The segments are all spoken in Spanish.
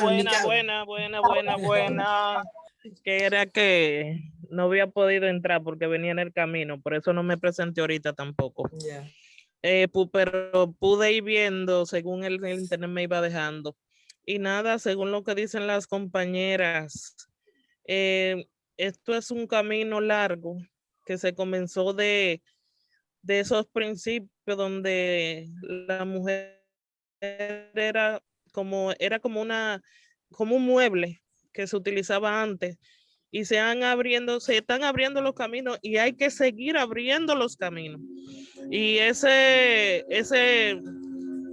bueno, buena. Que era que no había podido entrar porque venía en el camino, por eso no me presenté ahorita tampoco. Ya. Pero pude ir viendo según el internet me iba dejando. Y nada, según lo que dicen las compañeras, esto es un camino largo que se comenzó de esos principios donde la mujer era como un mueble que se utilizaba antes y se están abriendo los caminos y hay que seguir abriendo los caminos. Y ese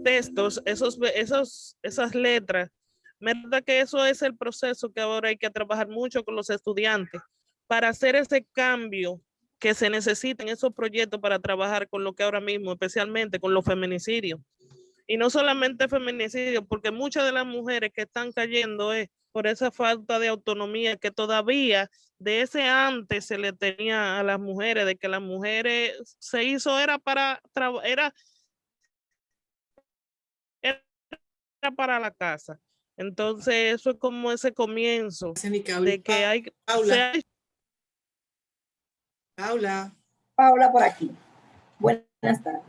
textos, esas letras, verdad que eso es el proceso que ahora hay que trabajar mucho con los estudiantes para hacer ese cambio que se necesita en esos proyectos para trabajar con lo que ahora mismo, especialmente con los feminicidios. Y no solamente feminicidios, porque muchas de las mujeres que están cayendo es por esa falta de autonomía que todavía de ese antes se le tenía a las mujeres, de que las mujeres se hizo era para la casa. Entonces eso es como ese comienzo de que hay Paula por aquí. Buenas tardes.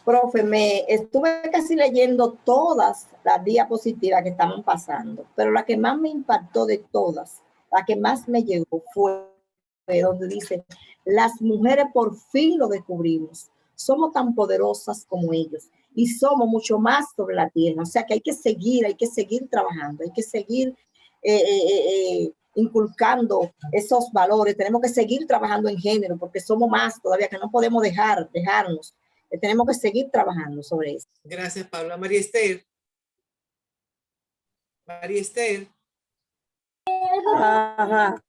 Profe, me estuve casi leyendo todas las diapositivas que estaban pasando, pero la que más me impactó de todas, la que más me llegó fue donde dice, las mujeres por fin lo descubrimos, somos tan poderosas como ellos y somos mucho más sobre la tierra, o sea que hay que seguir trabajando, hay que seguir inculcando esos valores, tenemos que seguir trabajando en género porque somos más todavía, que no podemos dejarnos. Tenemos que seguir trabajando sobre eso. Gracias, Paula. María Esther. Ajá.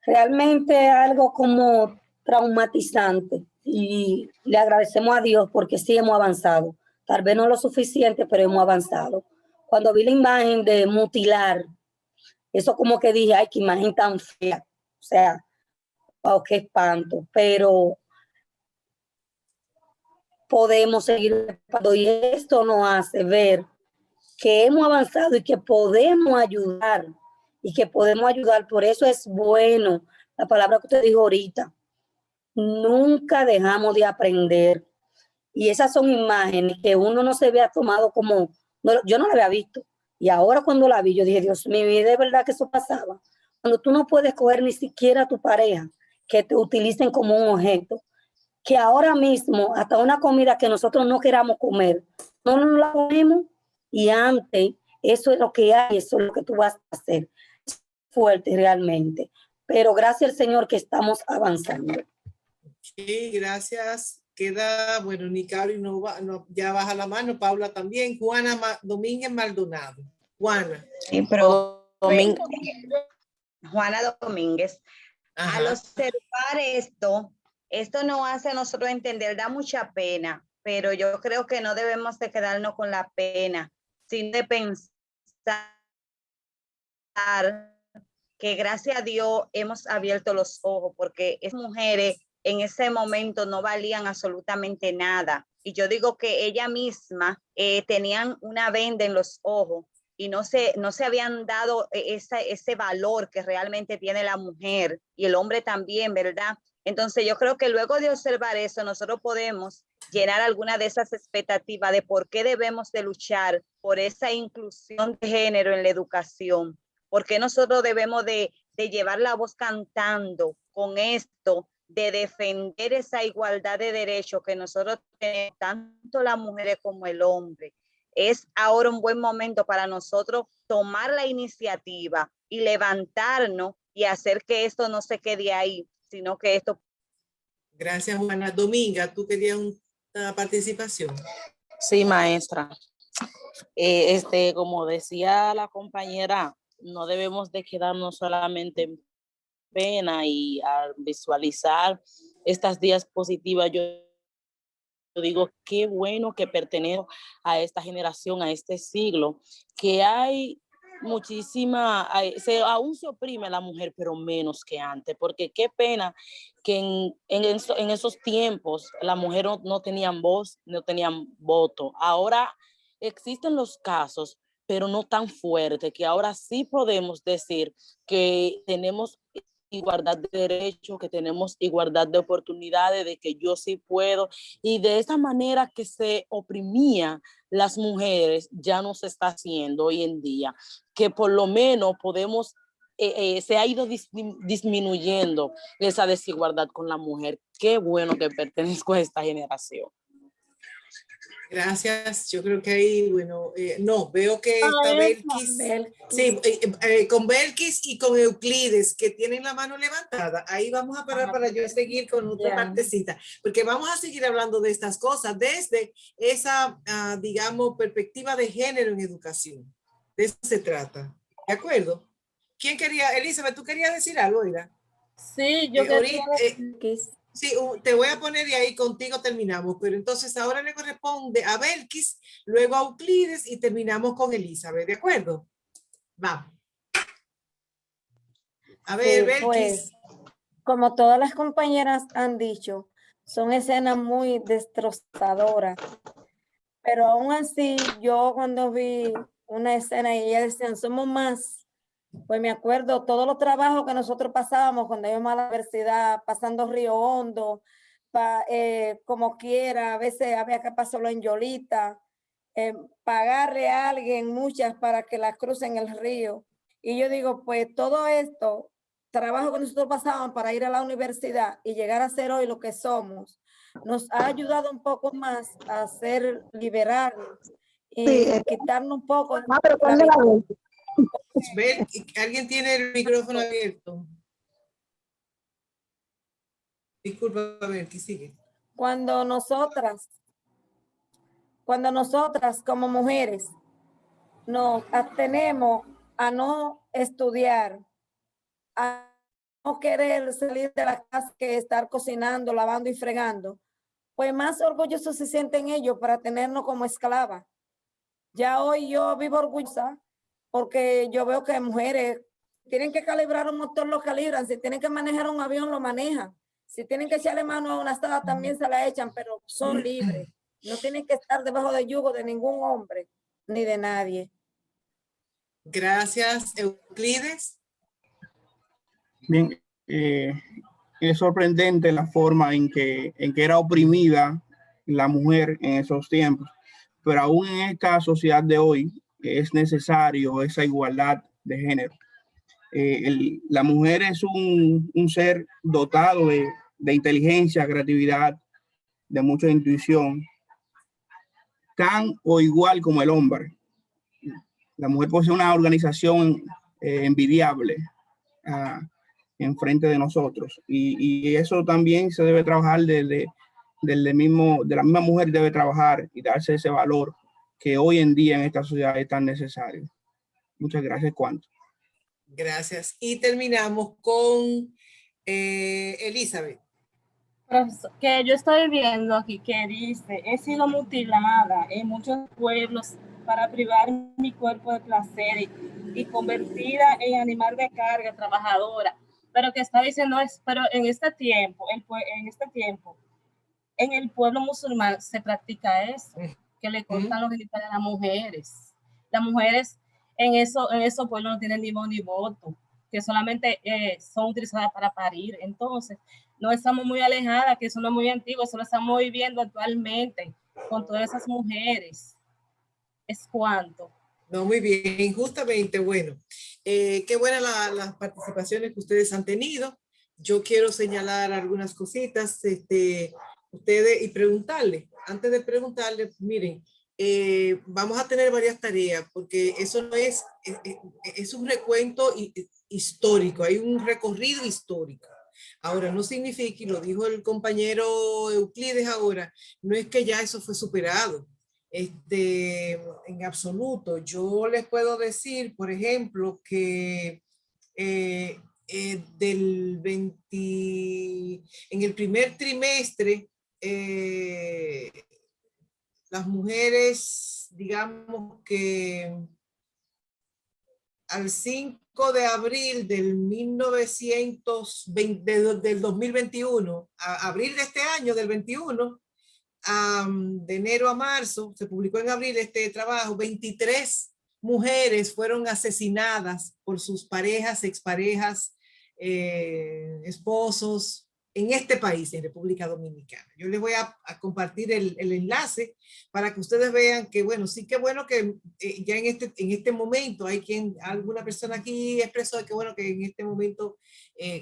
Realmente algo como traumatizante y le agradecemos a Dios porque sí hemos avanzado. Tal vez no lo suficiente, pero hemos avanzado. Cuando vi la imagen de mutilar, eso como que dije, ay, qué imagen tan fea. O sea, wow, qué espanto. Pero podemos seguir y esto nos hace ver que hemos avanzado y que podemos ayudar por eso es bueno la palabra que usted dijo ahorita, nunca dejamos de aprender y esas son imágenes que uno no se había tomado como, yo no la había visto y ahora cuando la vi yo dije, Dios mío, ¿y de verdad que eso pasaba? Cuando tú no puedes coger ni siquiera a tu pareja que te utilicen como un objeto, que ahora mismo, hasta una comida que nosotros no queramos comer, no nos la comemos y antes, eso es lo que hay, eso es lo que tú vas a hacer. Es fuerte realmente, pero gracias al Señor que estamos avanzando. Sí, gracias. Queda, bueno, Nicari ya baja la mano, Paula también. Juana Domínguez Maldonado. Juana. Sí, pero Juana Domínguez. Ajá. Al observar esto nos hace a nosotros entender, da mucha pena, pero yo creo que no debemos de quedarnos con la pena, sino de pensar que gracias a Dios hemos abierto los ojos, porque esas mujeres en ese momento no valían absolutamente nada. Y yo digo que ella misma tenían una venda en los ojos y no se habían dado ese valor que realmente tiene la mujer y el hombre también, ¿verdad? Entonces yo creo que luego de observar eso, nosotros podemos llenar alguna de esas expectativas de por qué debemos de luchar por esa inclusión de género en la educación, por qué nosotros debemos de llevar la voz cantando con esto, de defender esa igualdad de derechos que nosotros tenemos, tanto las mujeres como el hombre. Es ahora un buen momento para nosotros tomar la iniciativa y levantarnos y hacer que esto no se quede ahí, sino que esto... Gracias, Juana. Dominga, ¿tú querías una participación? Sí, maestra. Como decía la compañera, no debemos de quedarnos solamente en pena y al visualizar estas diapositivas, yo digo, qué bueno que pertenezco a esta generación, a este siglo, que hay aún se oprime a la mujer, pero menos que antes, porque qué pena que en esos tiempos la mujer no tenían voz, no tenían voto. Ahora existen los casos, pero no tan fuerte, que ahora sí podemos decir que tenemos igualdad de derechos, que tenemos igualdad de oportunidades, de que yo sí puedo, y de esa manera que se oprimía las mujeres ya no se está haciendo hoy en día, que por lo menos podemos, se ha ido disminuyendo esa desigualdad con la mujer. Qué bueno que pertenezco a esta generación. Gracias. Yo creo que ahí, bueno, no, veo que está Belkis. Sí, con Belkis y con Euclides, que tienen la mano levantada. Ahí vamos a parar para yo seguir con otra partecita, porque vamos a seguir hablando de estas cosas desde esa, digamos, perspectiva de género en educación. De eso se trata. ¿De acuerdo? ¿Quién quería? Elizabeth, ¿tú querías decir algo, Ira? Sí, yo quería sí, te voy a poner y ahí contigo terminamos, pero entonces ahora le corresponde a Belkis, luego a Euclides y terminamos con Elizabeth, ¿de acuerdo? Vamos. A ver, Belkis. Pues, como todas las compañeras han dicho, son escenas muy destrozadoras, pero aún así yo cuando vi una escena y ellas decían, somos más, pues me acuerdo todos los trabajos que nosotros pasábamos cuando íbamos a la universidad, pasando Río Hondo, como quiera, a veces había que pasarlo en Yolita, pagarle a alguien muchas para que la crucen el río. Y yo digo, pues todo esto, trabajo que nosotros pasábamos para ir a la universidad y llegar a ser hoy lo que somos, nos ha ayudado un poco más a ser liberarnos y quitarnos un poco ¿Alguien tiene el micrófono abierto? Disculpa, Belkis, sigue. Cuando nosotras como mujeres nos abstenemos a no estudiar, a no querer salir de la casa que estar cocinando, lavando y fregando, pues más orgullosos se sienten ellos para tenernos como esclava. Ya hoy yo vivo orgullosa porque yo veo que mujeres tienen que calibrar un motor, lo calibran, si tienen que manejar un avión, lo manejan, si tienen que echarle mano a una asada, también se la echan, pero son libres, no tienen que estar debajo del yugo de ningún hombre, ni de nadie. Gracias, Euclides. Bien, es sorprendente la forma en que era oprimida la mujer en esos tiempos, pero aún en esta sociedad de hoy es necesario esa igualdad de género. La mujer es un ser dotado de inteligencia, creatividad, de mucha intuición, tan o igual como el hombre. La mujer posee una organización envidiable enfrente de nosotros, y eso también se debe trabajar de la misma mujer debe trabajar y darse ese valor que hoy en día en esta sociedad es tan necesario. Muchas gracias, Cuanto. Gracias. Y terminamos con Elizabeth. Profesor, que yo estoy viendo aquí que dice, he sido mutilada en muchos pueblos para privar mi cuerpo de placer y convertida en animal de carga, trabajadora. Pero que está diciendo es, pero en este tiempo, en el pueblo musulmán se practica eso, que le cortan los genitales a las mujeres. Las mujeres en esos pueblos no tienen ni voz ni voto, que solamente son utilizadas para parir. Entonces, no estamos muy alejadas, que eso no es muy antiguo, eso lo estamos viviendo actualmente con todas esas mujeres. Es cuanto. No, muy bien, justamente, bueno, qué buenas las participaciones que ustedes han tenido. Yo quiero señalar algunas cositas, ustedes, y preguntarle, antes de preguntarle, miren, vamos a tener varias tareas, porque eso no es un recuento histórico, hay un recorrido histórico. Ahora, no significa, y lo dijo el compañero Euclides ahora, no es que ya eso fue superado. En absoluto. Yo les puedo decir, por ejemplo, que en el primer trimestre, las mujeres, digamos que al 5 de abril del 2021, a abril de este año, del 21, de enero a marzo, se publicó en abril este trabajo, 23 mujeres fueron asesinadas por sus parejas, exparejas, esposos, en este país, en República Dominicana. Yo les voy a compartir el enlace para que ustedes vean que, bueno, sí que bueno que ya en este momento hay alguna persona aquí expresó que bueno que en este momento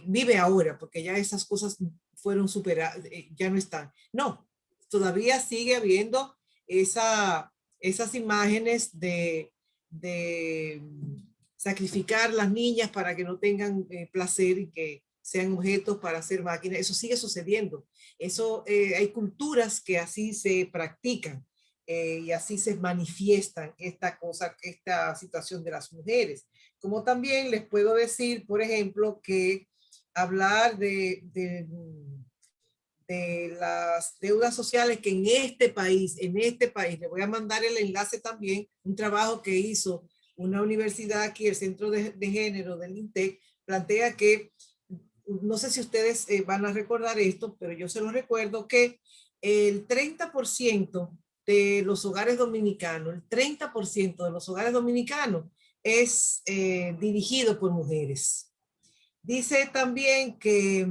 vive ahora, porque ya esas cosas fueron superadas, ya no están. No, todavía sigue habiendo esas imágenes de sacrificar las niñas para que no tengan placer y que sean objetos para hacer máquinas. Eso sigue sucediendo. Eso, hay culturas que así se practican y así se manifiestan esta situación de las mujeres. Como también les puedo decir, por ejemplo, que hablar de las deudas sociales que en este país, le voy a mandar el enlace también, un trabajo que hizo una universidad aquí, el Centro de Género del INTEC, plantea que, no sé si ustedes van a recordar esto, pero yo se los recuerdo, que el 30% de los hogares dominicanos, es dirigido por mujeres. Dice también que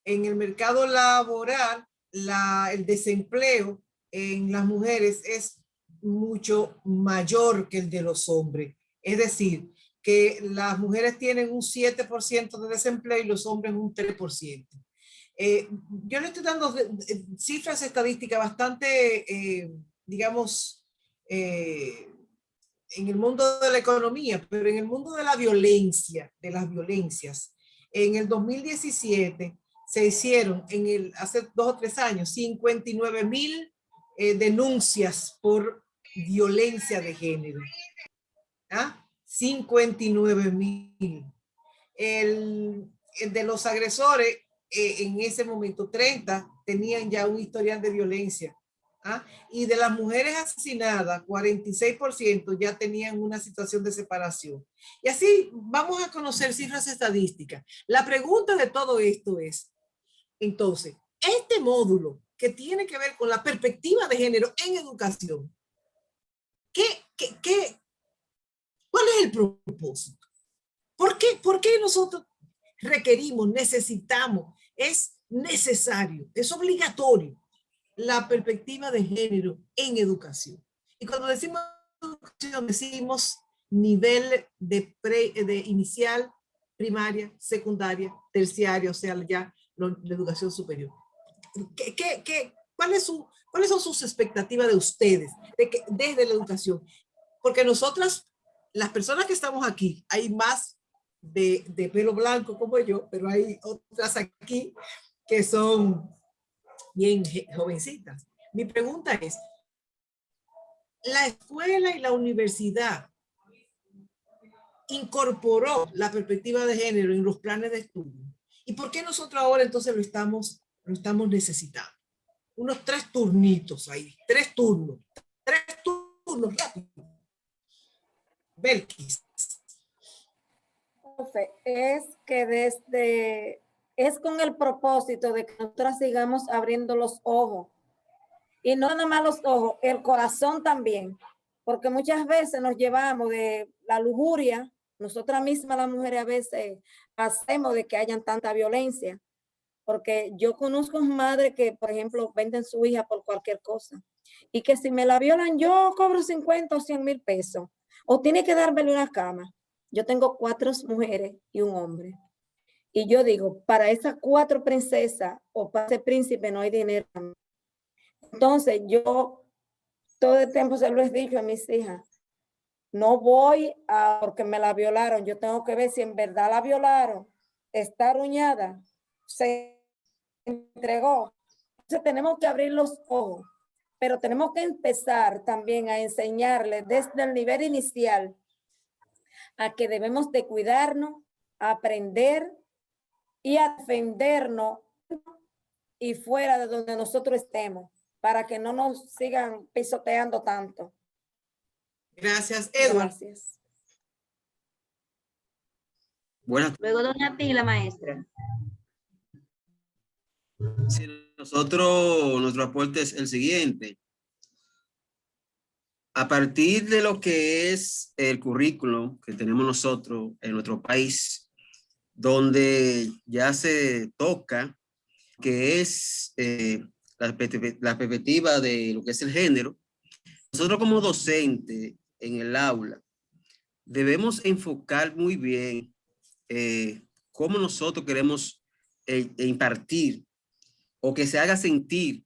en el mercado laboral, el desempleo en las mujeres es mucho mayor que el de los hombres. Es decir, que las mujeres tienen un 7% de desempleo y los hombres un 3%. Yo le estoy dando cifras estadísticas bastante, digamos, en el mundo de la economía, pero en el mundo de la violencia, de las violencias, en el 2017 se hicieron, hace 2 o 3 años, 59,000 denuncias por violencia de género. ¿Ah? 59,000. El de los agresores, en ese momento 30 tenían ya un historial de violencia. ¿Ah? Y de las mujeres asesinadas, 46% ya tenían una situación de separación. Y así vamos a conocer cifras estadísticas. La pregunta de todo esto es, entonces, este módulo que tiene que ver con la perspectiva de género en educación, ¿cuál es el propósito? ¿Por qué nosotros requerimos, necesitamos, es necesario, es obligatorio la perspectiva de género en educación? Y cuando decimos educación, decimos nivel de inicial, primaria, secundaria, terciaria, o sea, ya la educación superior. ¿Cuáles son sus expectativas de ustedes desde la educación? Porque nosotras, las personas que estamos aquí, hay más de pelo blanco como yo, pero hay otras aquí que son bien jovencitas. Mi pregunta es, ¿la escuela y la universidad incorporó la perspectiva de género en los planes de estudio? ¿Y por qué nosotros ahora entonces lo estamos necesitando? Unos 3 turnitos ahí, 3 turnos rápido. Belkis. Es que es con el propósito de que nosotras sigamos abriendo los ojos. Y no nada más los ojos, el corazón también. Porque muchas veces nos llevamos de la lujuria, nosotras mismas las mujeres a veces hacemos de que hayan tanta violencia. Porque yo conozco madres que, por ejemplo, venden su hija por cualquier cosa. Y que si me la violan, yo cobro 50 o 100 mil pesos. O tiene que dármele una cama. Yo tengo 4 mujeres y un hombre. Y yo digo, para esas 4 princesas o para ese príncipe no hay dinero. Entonces, yo todo el tiempo se lo he dicho a mis hijas. No voy porque me la violaron. Yo tengo que ver si en verdad la violaron. Está arruñada. Se entregó. Entonces tenemos que abrir los ojos, pero tenemos que empezar también a enseñarles desde el nivel inicial a que debemos de cuidarnos, aprender y a defendernos y fuera de donde nosotros estemos, para que no nos sigan pisoteando tanto. Gracias, Edward. Gracias. Buenas. Luego doña Tila, maestra. Sí, nuestro aporte es el siguiente. a partir de lo que es el currículo que tenemos nosotros en nuestro país, donde ya se toca que es la perspectiva de lo que es el género, nosotros como docentes en el aula debemos enfocar muy bien cómo nosotros queremos impartir o que se haga sentir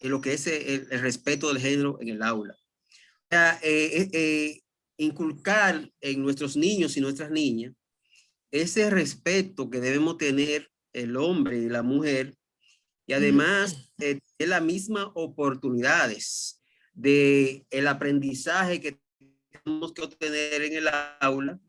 en lo que es el respeto del género en el aula. O sea, inculcar en nuestros niños y nuestras niñas ese respeto que debemos tener el hombre y la mujer, y además tener las mismas oportunidades de el aprendizaje que tenemos que obtener en el aula,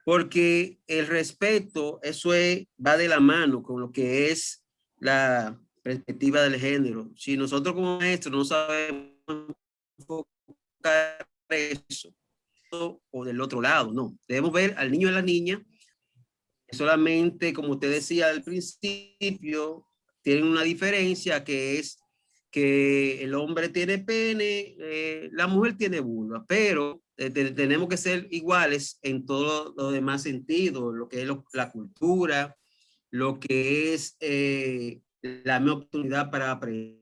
porque el respeto, eso va de la mano con lo que es la perspectiva del género. Si nosotros como maestros no sabemos enfocar eso, o del otro lado, no. Debemos ver al niño y a la niña, solamente, como usted decía al principio, tienen una diferencia, que es que el hombre tiene pene, la mujer tiene vulva, pero tenemos que ser iguales en todos los demás sentidos, lo que es la cultura, lo que es la misma oportunidad para aprender,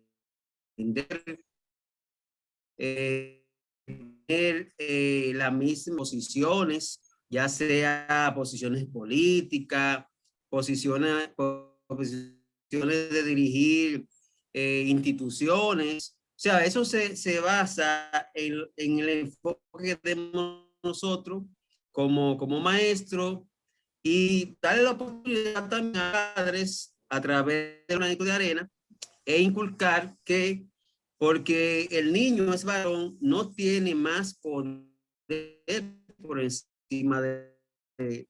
las mismas posiciones, ya sea posiciones políticas, posiciones de dirigir instituciones. O sea, eso se basa en el enfoque que tenemos nosotros como maestros, y darle la oportunidad también a padres a través de un granito de arena e inculcar que porque el niño es varón no tiene más poder por encima de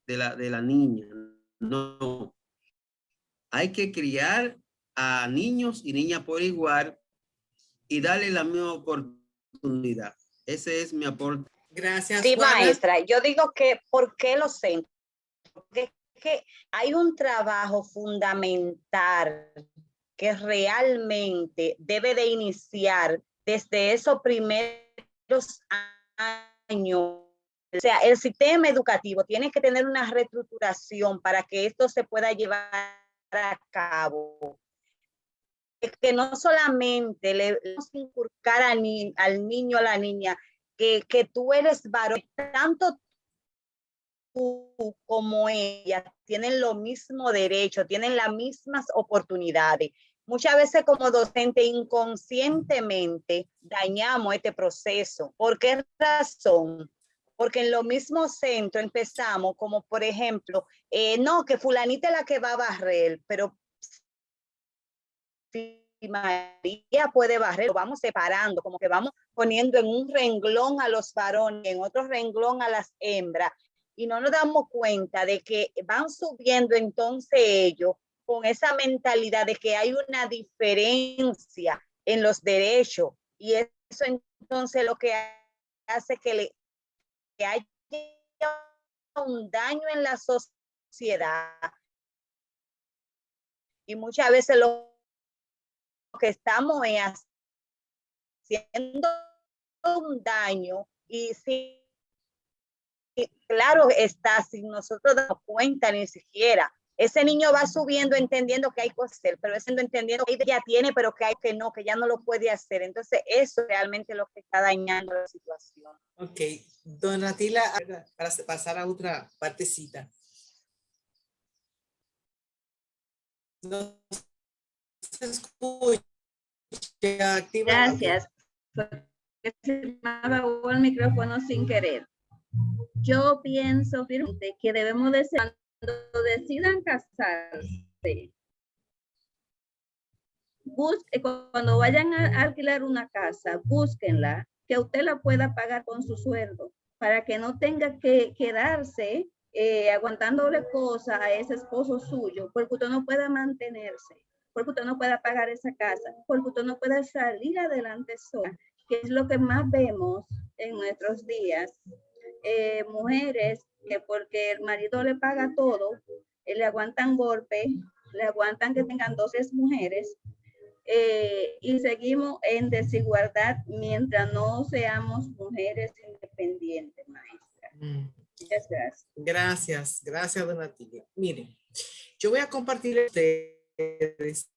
la niña. No. Hay que criar a niños y niñas por igual y darle la misma oportunidad. Ese es mi aporte. Gracias, Sí, Juana. maestra, yo digo que, ¿por qué los centros? Porque es que hay un trabajo fundamental que realmente debe de iniciar desde esos primeros años. O sea, el sistema educativo tiene que tener una reestructuración para que esto se pueda llevar a cabo. Es que no solamente le vamos a inculcar al niño, a la niña, que tú eres varón, tanto tú como ella tienen los mismos derechos, tienen las mismas oportunidades. Muchas veces como docente inconscientemente dañamos este proceso. ¿Por qué razón? Porque en los mismos centros empezamos como, por ejemplo, no, que fulanita es la que va a barrer, pero si María puede barrer, lo vamos separando, como que vamos poniendo en un renglón a los varones, en otro renglón a las hembras, y no nos damos cuenta de que van subiendo entonces ellos con esa mentalidad de que hay una diferencia en los derechos, y eso entonces lo que hace que haya un daño en la sociedad, y muchas veces lo que estamos haciendo un daño, y si claro está, si nosotros damos cuenta ni siquiera, ese niño va subiendo entendiendo que hay que hacer, pero ese no entendiendo que ya tiene, pero que hay que no, que ya no lo puede hacer. Entonces eso realmente es lo que está dañando la situación. Ok, Dona Tila, para pasar a otra partecita. No se escucha. Gracias. Porque se me apagó el micrófono sin querer. Yo pienso firmemente que debemos de ser, cuando decidan casarse, cuando vayan a alquilar una casa, búsquenla, que usted la pueda pagar con su sueldo, para que no tenga que quedarse aguantándole cosas a ese esposo suyo, porque usted no pueda mantenerse, porque usted no pueda pagar esa casa, porque usted no pueda salir adelante sola, que es lo que más vemos en nuestros días. Mujeres que porque el marido le paga todo, le aguantan golpes, le aguantan que tengan 2 mujeres, y seguimos en desigualdad mientras no seamos mujeres independientes, maestra. Muchas gracias. Gracias, Donatilla. Miren, yo voy a compartir a ustedes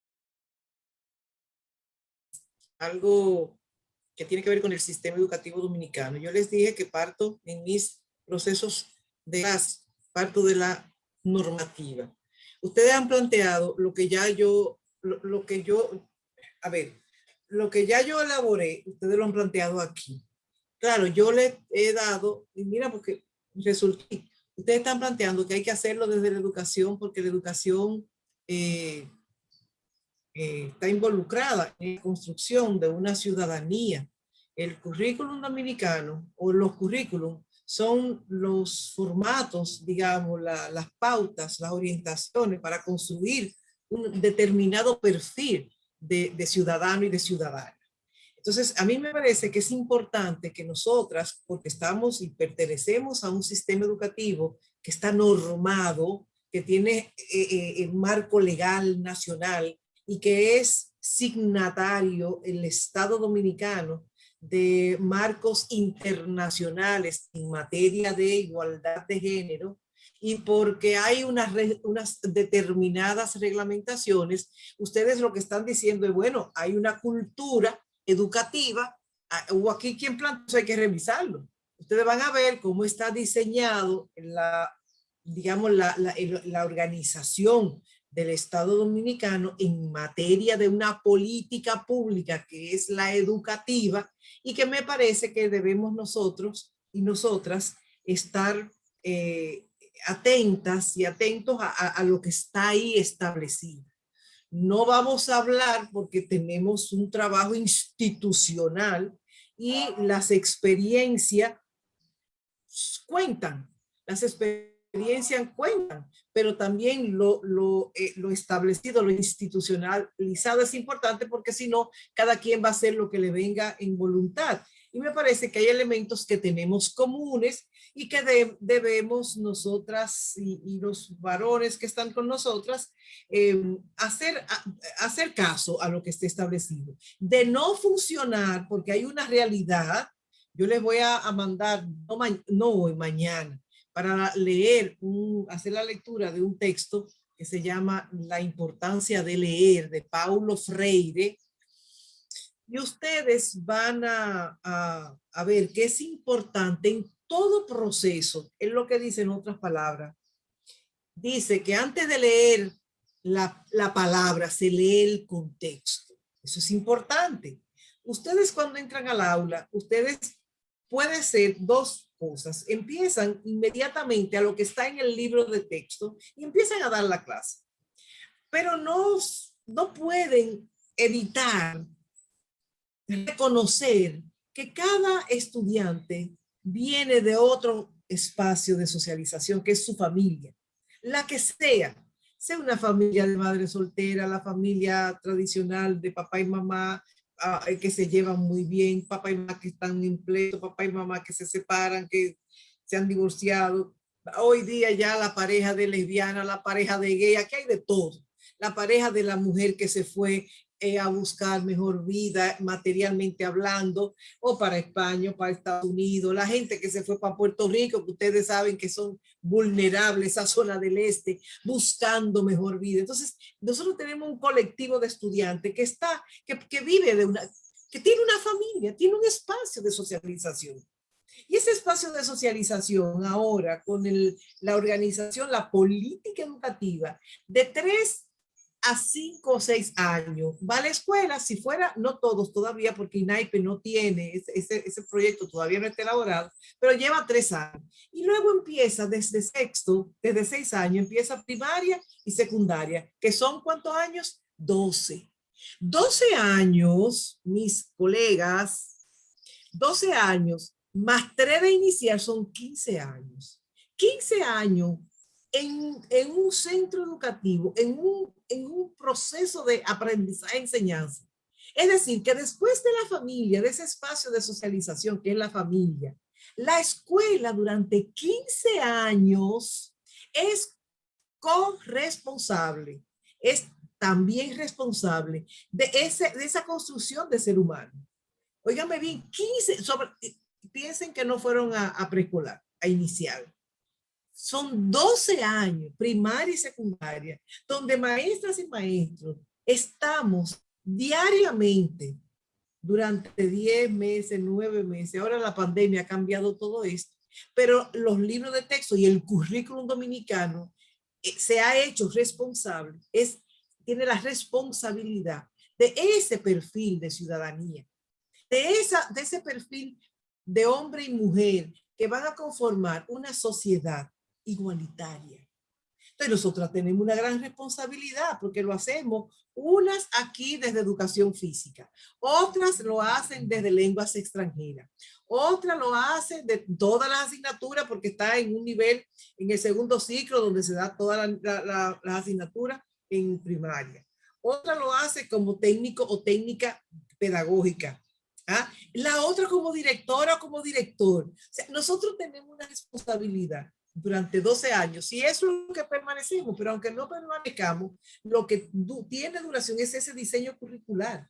algo que tiene que ver con el sistema educativo dominicano. Yo les dije que parto en mis procesos de clase, parto de la normativa. Ustedes han planteado lo que ya yo elaboré, ustedes lo han planteado aquí. Claro, yo les he dado, y mira, porque resulté, ustedes están planteando que hay que hacerlo desde la educación, porque la educación está involucrada en la construcción de una ciudadanía. El currículum dominicano o los currículum son los formatos, digamos, las pautas, las orientaciones para construir un determinado perfil de ciudadano y de ciudadana. Entonces, a mí me parece que es importante que nosotras, porque estamos y pertenecemos a un sistema educativo que está normado, que tiene el marco legal nacional y que es signatario el Estado Dominicano de marcos internacionales en materia de igualdad de género, y porque hay unas determinadas reglamentaciones, ustedes lo que están diciendo es, bueno, hay una cultura educativa, hubo aquí quien planteó, hay que revisarlo. Ustedes van a ver cómo está diseñado digamos, la organización del Estado Dominicano en materia de una política pública que es la educativa, y que me parece que debemos nosotros y nosotras estar atentas y atentos a lo que está ahí establecido. No vamos a hablar porque tenemos un trabajo institucional y las experiencias cuentan, pero también lo establecido, lo institucionalizado es importante, porque si no, cada quien va a hacer lo que le venga en voluntad. Y me parece que hay elementos que tenemos comunes y que debemos nosotras y los varones que están con nosotras hacer caso a lo que esté establecido. De no funcionar, porque hay una realidad, yo les voy a mandar, no hoy, mañana, para leer, hacer la lectura de un texto que se llama La importancia de leer, de Paulo Freire. Y ustedes van a ver que es importante en todo proceso, es lo que dice en otras palabras. Dice que antes de leer la palabra, se lee el contexto. Eso es importante. Ustedes cuando entran al aula, ustedes pueden ser dos cosas. Empiezan inmediatamente a lo que está en el libro de texto y empiezan a dar la clase. Pero no pueden evitar reconocer que cada estudiante viene de otro espacio de socialización, que es su familia, la que sea una familia de madre soltera, la familia tradicional de papá y mamá que se llevan muy bien, papá y mamá que están en pleito, papá y mamá que se separan, que se han divorciado. Hoy día ya la pareja de lesbiana, la pareja de gay, aquí hay de todo. La pareja de la mujer que se fue a buscar mejor vida materialmente hablando, o para España, o para Estados Unidos, la gente que se fue para Puerto Rico, que ustedes saben que son vulnerables, esa zona del este, buscando mejor vida. Entonces, nosotros tenemos un colectivo de estudiantes que vive que tiene una familia, tiene un espacio de socialización. Y ese espacio de socialización ahora con la organización, la política educativa de 3 a 5 o 6 años, va a la escuela, si fuera, no todos todavía, porque INAIPE no tiene, ese proyecto todavía no está elaborado, pero lleva 3 años. Y luego empieza desde 6 años, empieza primaria y secundaria, que son ¿cuántos años? 12. 12 años, mis colegas, 12 años, más 3 de inicial son 15 años. 15 años en un centro educativo, en un proceso de aprendizaje e enseñanza. Es decir, que después de la familia, de ese espacio de socialización que es la familia, la escuela durante 15 años es corresponsable, es también responsable de esa construcción de ser humano. Óigame bien, 15, piensen que no fueron a preescolar, a inicial. Son 12 años, primaria y secundaria, donde maestras y maestros estamos diariamente durante 10 meses, 9 meses. Ahora la pandemia ha cambiado todo esto, pero los libros de texto y el currículum dominicano se ha hecho responsable, tiene la responsabilidad de ese perfil de ciudadanía, de ese perfil de hombre y mujer que van a conformar una sociedad igualitaria. Entonces nosotros tenemos una gran responsabilidad porque lo hacemos unas aquí desde educación física, otras lo hacen desde lenguas extranjeras, otras lo hacen de todas las asignaturas porque está en un nivel, en el segundo ciclo donde se da todas las asignaturas en primaria. Otra lo hace como técnico o técnica pedagógica. ¿Ah? La otra como directora o como director. O sea, nosotros tenemos una responsabilidad durante 12 años y eso es lo que permanecemos, pero aunque no permanezcamos, lo que tiene duración es ese diseño curricular,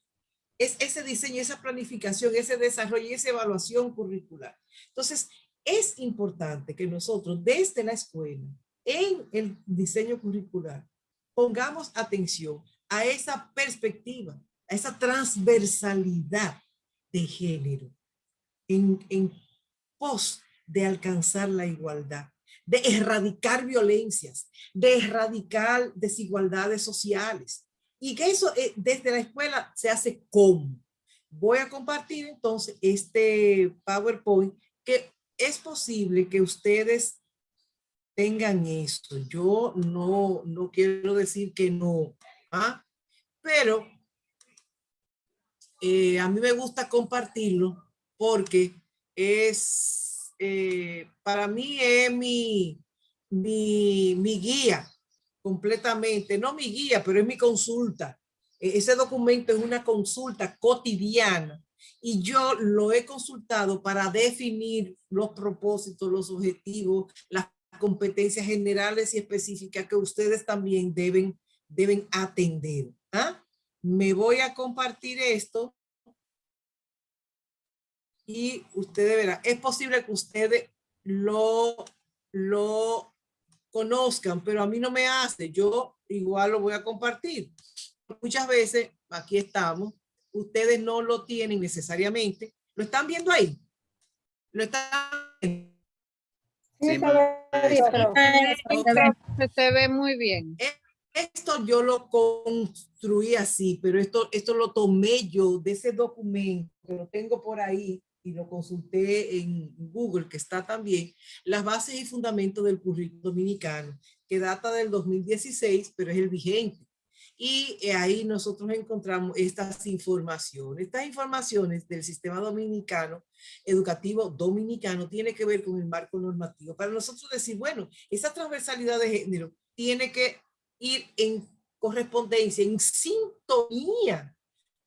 es ese diseño, esa planificación, ese desarrollo y esa evaluación curricular. Entonces, es importante que nosotros desde la escuela, en el diseño curricular, pongamos atención a esa perspectiva, a esa transversalidad de género en pos de alcanzar la igualdad, de erradicar violencias, de erradicar desigualdades sociales. Y que eso desde la escuela se hace ¿cómo? Voy a compartir entonces este PowerPoint que es posible que ustedes tengan esto. Yo no quiero decir que no, ¿ah? Pero a mí me gusta compartirlo porque es, para mí es mi guía completamente, no mi guía, pero es mi consulta. Ese documento es una consulta cotidiana y yo lo he consultado para definir los propósitos, los objetivos, las competencias generales y específicas que ustedes también deben atender. ¿Ah? Me voy a compartir esto y ustedes verán, es posible que ustedes lo conozcan, pero a mí no me hace, yo igual lo voy a compartir. Muchas veces, aquí estamos, ustedes no lo tienen necesariamente. ¿Lo están viendo ahí? ¿Lo están viendo? Sí, se ve muy bien. Esto yo lo construí así, pero esto lo tomé yo de ese documento, que lo tengo por ahí y lo consulté en Google, que está también, las bases y fundamentos del currículo dominicano, que data del 2016, pero es el vigente. Y ahí nosotros encontramos estas informaciones del sistema dominicano, educativo dominicano, tiene que ver con el marco normativo. Para nosotros decir, bueno, esa transversalidad de género tiene que ir en correspondencia, en sintonía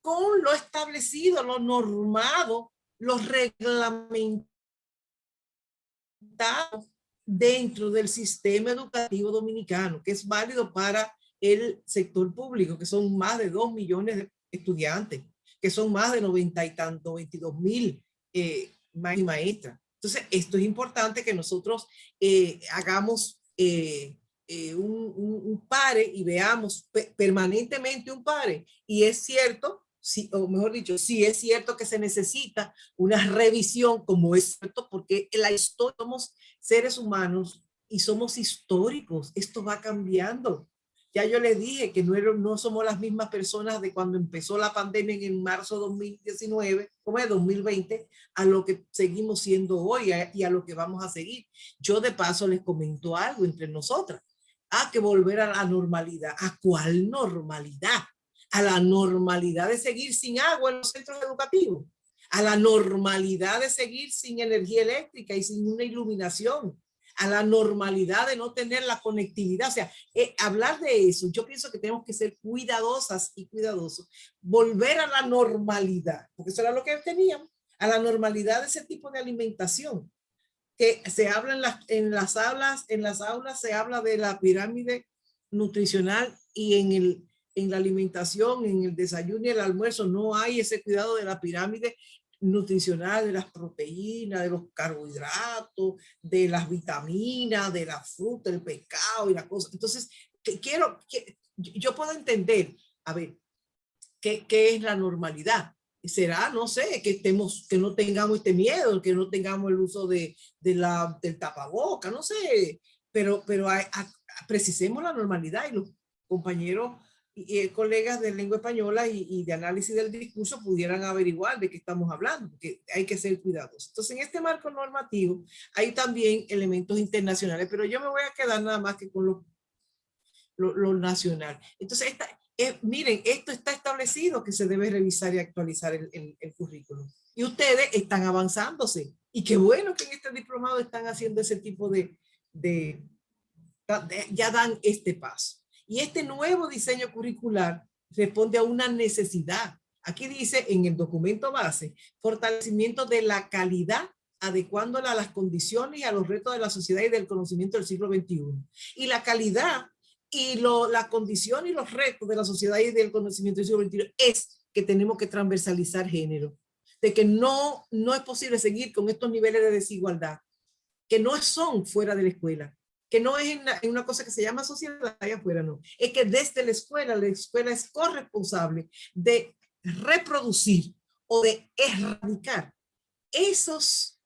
con lo establecido, lo normado, lo reglamentado dentro del sistema educativo dominicano, que es válido para el sector público, que son más de 2 millones de estudiantes, que son más de 22,000 maestras. Entonces, esto es importante que nosotros hagamos un pare y veamos permanentemente un pare. Y es cierto, sí, o mejor dicho, sí es cierto que se necesita una revisión, como es cierto, porque en la historia somos seres humanos y somos históricos. Esto va cambiando. Ya yo les dije que no somos las mismas personas de cuando empezó la pandemia en marzo de 2019, como es 2020, a lo que seguimos siendo hoy y a lo que vamos a seguir. Yo de paso les comento algo entre nosotras. Que volver a la normalidad. ¿A cuál normalidad? A la normalidad de seguir sin agua en los centros educativos. A la normalidad de seguir sin energía eléctrica y sin una iluminación. A la normalidad de no tener la conectividad. O sea, hablar de eso, yo pienso que tenemos que ser cuidadosas y cuidadosos. Volver a la normalidad, porque eso era lo que teníamos, a la normalidad de ese tipo de alimentación. Que se habla en las aulas se habla de la pirámide nutricional y en en la alimentación, en el desayuno y el almuerzo, no hay ese cuidado de la pirámide nutricional, de las proteínas, de los carbohidratos, de las vitaminas, de la fruta, el pescado y las cosas. Entonces, yo puedo entender, a ver, ¿qué es la normalidad? Será, no sé, que no tengamos este miedo, que no tengamos el uso del tapaboca, no sé, pero precisemos la normalidad, y los compañeros y colegas de lengua española y de análisis del discurso pudieran averiguar de qué estamos hablando, porque hay que ser cuidadosos. Entonces, en este marco normativo hay también elementos internacionales, pero yo me voy a quedar nada más que con lo nacional. Entonces, miren, esto está establecido que se debe revisar y actualizar el currículum. Y ustedes están avanzándose. Y qué bueno que en este diplomado están haciendo ese tipo ya dan este paso. Y este nuevo diseño curricular responde a una necesidad. Aquí dice en el documento base, fortalecimiento de la calidad, adecuándola a las condiciones y a los retos de la sociedad y del conocimiento del siglo XXI. Y la calidad y la condición y los retos de la sociedad y del conocimiento del siglo XXI es que tenemos que transversalizar género, de que no es posible seguir con estos niveles de desigualdad, que no son fuera de la escuela, que no es en una cosa que se llama sociedad allá afuera, no. Es que desde la escuela es corresponsable de reproducir o de erradicar esas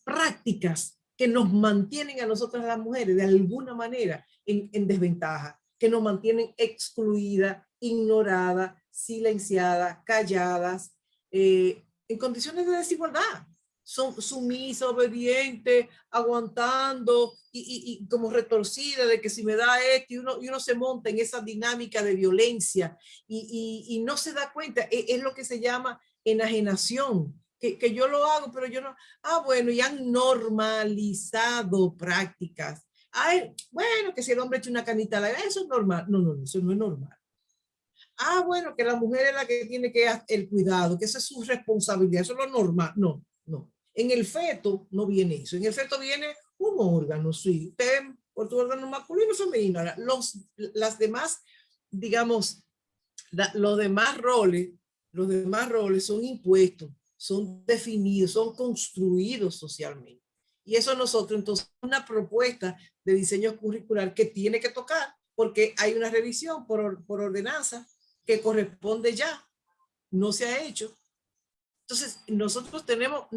prácticas que nos mantienen a nosotras las mujeres de alguna manera en desventaja, que nos mantienen excluidas, ignoradas, silenciadas, calladas, en condiciones de desigualdad. Son sumisas, obedientes, aguantando y como retorcida de que si me da esto y uno se monta en esa dinámica de violencia y no se da cuenta. Es lo que se llama enajenación, que yo lo hago, pero yo no. Bueno, y han normalizado prácticas. Bueno, que si el hombre echa una canita, eso es normal. No, eso no es normal. Bueno, que la mujer es la que tiene que hacer el cuidado, que esa es su responsabilidad, eso es lo normal. No. En el feto no viene eso. En el feto viene un órgano, sí. Usted, por tu órgano masculino o femenino. Las demás, digamos, los demás roles son impuestos, son definidos, son construidos socialmente. Y eso nosotros, entonces, una propuesta de diseño curricular que tiene que tocar, porque hay una revisión por ordenanza que corresponde ya, no se ha hecho. Entonces, nosotras tenemos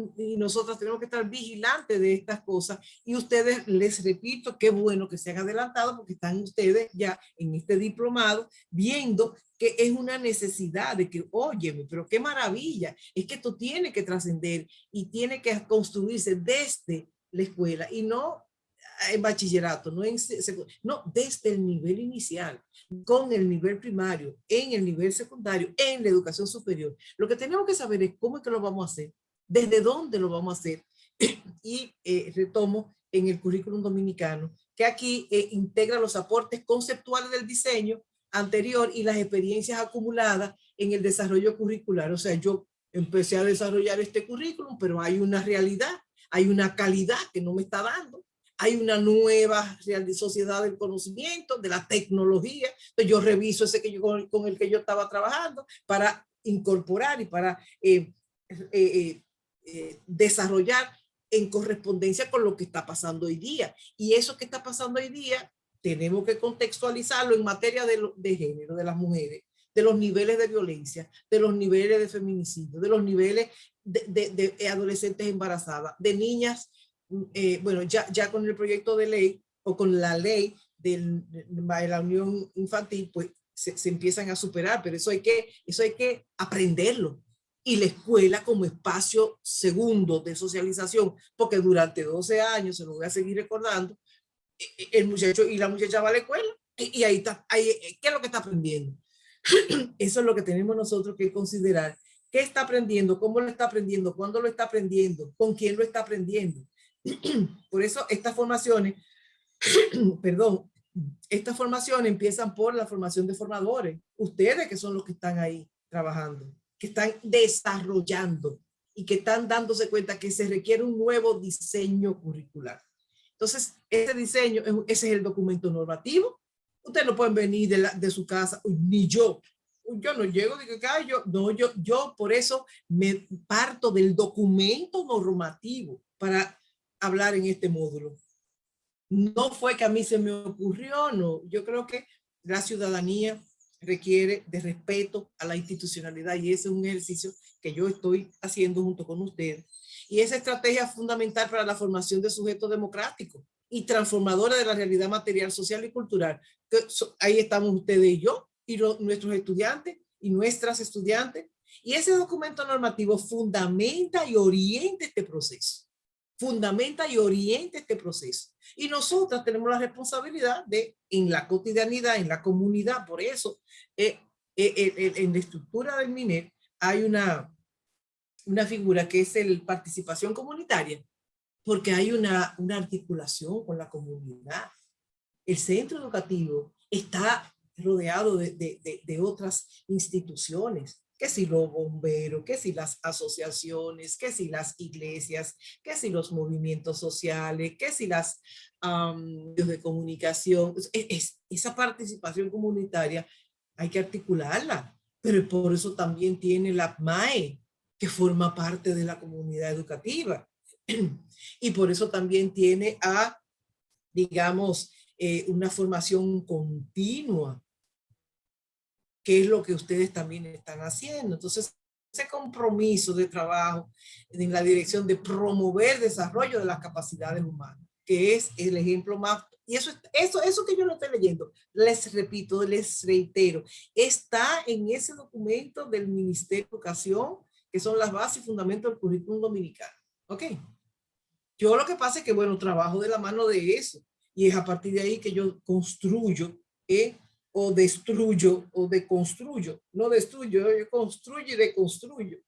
que estar vigilantes de estas cosas, y ustedes, les repito, qué bueno que se han adelantado, porque están ustedes ya en este diplomado viendo que es una necesidad de que, óyeme, pero qué maravilla, es que esto tiene que trascender y tiene que construirse desde la escuela y no en bachillerato, no, desde el nivel inicial, con el nivel primario, en el nivel secundario, en la educación superior. Lo que tenemos que saber es cómo es que lo vamos a hacer, desde dónde lo vamos a hacer. Y retomo en el currículum dominicano, que aquí integra los aportes conceptuales del diseño anterior y las experiencias acumuladas en el desarrollo curricular. O sea, yo empecé a desarrollar este currículum, pero hay una realidad, hay una calidad que no me está dando. Hay una nueva sociedad del conocimiento, de la tecnología. Entonces yo reviso ese con el que yo estaba trabajando para incorporar y para desarrollar en correspondencia con lo que está pasando hoy día. Y eso que está pasando hoy día tenemos que contextualizarlo en materia de género, de las mujeres, de los niveles de violencia, de los niveles de feminicidio, de los niveles de adolescentes embarazadas, de niñas. Bueno, ya con el proyecto de ley o con la ley de la unión infantil, pues se empiezan a superar, pero eso hay que aprenderlo. Y la escuela como espacio segundo de socialización, porque durante 12 años, se lo voy a seguir recordando, el muchacho y la muchacha va a la escuela y ahí está, ¿qué es lo que está aprendiendo? Eso es lo que tenemos nosotros que considerar. ¿Qué está aprendiendo? ¿Cómo lo está aprendiendo? ¿Cuándo lo está aprendiendo? ¿Con quién lo está aprendiendo? Por eso estas formaciones, estas formaciones empiezan por la formación de formadores. Ustedes que son los que están ahí trabajando, que están desarrollando y que están dándose cuenta que se requiere un nuevo diseño curricular. Entonces, ese diseño, ese es el documento normativo. Ustedes no pueden venir de su casa, ni yo. Yo no llego, digo que yo por eso me parto del documento normativo para hablar en este módulo. No fue que a mí se me ocurrió, no. Yo creo que la ciudadanía requiere de respeto a la institucionalidad y ese es un ejercicio que yo estoy haciendo junto con ustedes. Y esa estrategia es fundamental para la formación de sujetos democráticos y transformadora de la realidad material, social y cultural. Ahí estamos ustedes y yo, y nuestros estudiantes y nuestras estudiantes. Y ese documento normativo fundamenta y orienta este proceso. Fundamenta y orienta este proceso. Y nosotras tenemos la responsabilidad de, en la cotidianidad, en la comunidad, por eso, en la estructura del MINER hay una figura que es el participación comunitaria, porque hay una articulación con la comunidad. El centro educativo está rodeado de otras instituciones, que si los bomberos, que si las asociaciones, que si las iglesias, que si los movimientos sociales, que si las medios de comunicación. Esa participación comunitaria hay que articularla, pero por eso también tiene la PMAE, que forma parte de la comunidad educativa. Y por eso también tiene digamos, una formación continua, que es lo que ustedes también están haciendo. Entonces, ese compromiso de trabajo en la dirección de promover el desarrollo de las capacidades humanas, que es el ejemplo más, y eso que yo lo estoy leyendo, les repito, les reitero, está en ese documento del Ministerio de Educación, que son las bases y fundamentos del currículum dominicano. ¿Ok? Yo lo que pasa es que, bueno, trabajo de la mano de eso, y es a partir de ahí que yo construyo, o destruyo, o deconstruyo. No destruyo, yo construyo y deconstruyo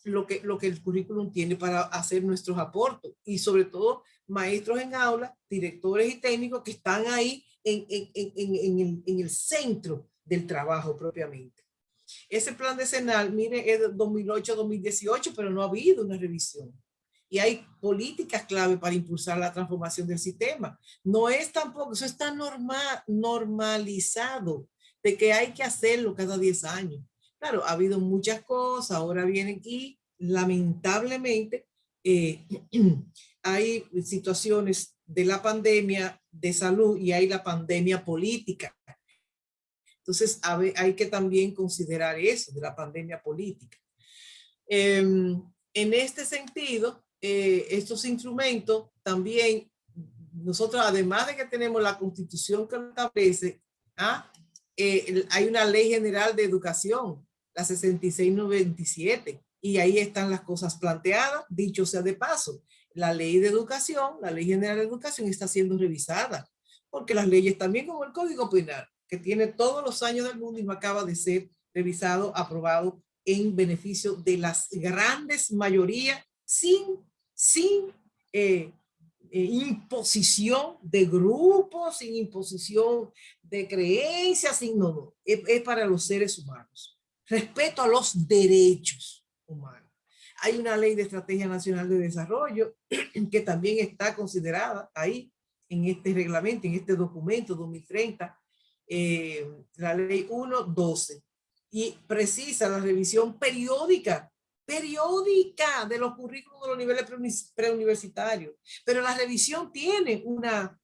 lo que el currículum tiene para hacer nuestros aportes. Y sobre todo, maestros en aula, directores y técnicos que están ahí en el centro del trabajo propiamente. Ese plan decenal, mire, es de 2008-2018, pero no ha habido una revisión. Y hay políticas clave para impulsar la transformación del sistema. No es tampoco, eso está normalizado, de que hay que hacerlo cada 10 años. Claro, ha habido muchas cosas, ahora vienen aquí, lamentablemente, hay situaciones de la pandemia de salud y hay la pandemia política. Entonces, hay que también considerar eso de la pandemia política. En este sentido, estos instrumentos también, nosotros además de que tenemos la Constitución que lo establece, hay una Ley General de Educación, la 6697, y ahí están las cosas planteadas. Dicho sea de paso, la Ley de Educación, la Ley General de Educación está siendo revisada, porque las leyes también, como el Código Penal, que tiene todos los años del mundo y no acaba de ser revisado, aprobado en beneficio de las grandes mayorías, sin imposición de grupos, sin imposición de creencias, es para los seres humanos. Respeto a los derechos humanos. Hay una ley de Estrategia Nacional de Desarrollo que también está considerada ahí en este reglamento, en este documento 2030, la ley 1.12, y precisa la revisión periódica de los currículos de los niveles preuniversitarios. Pero la revisión tiene una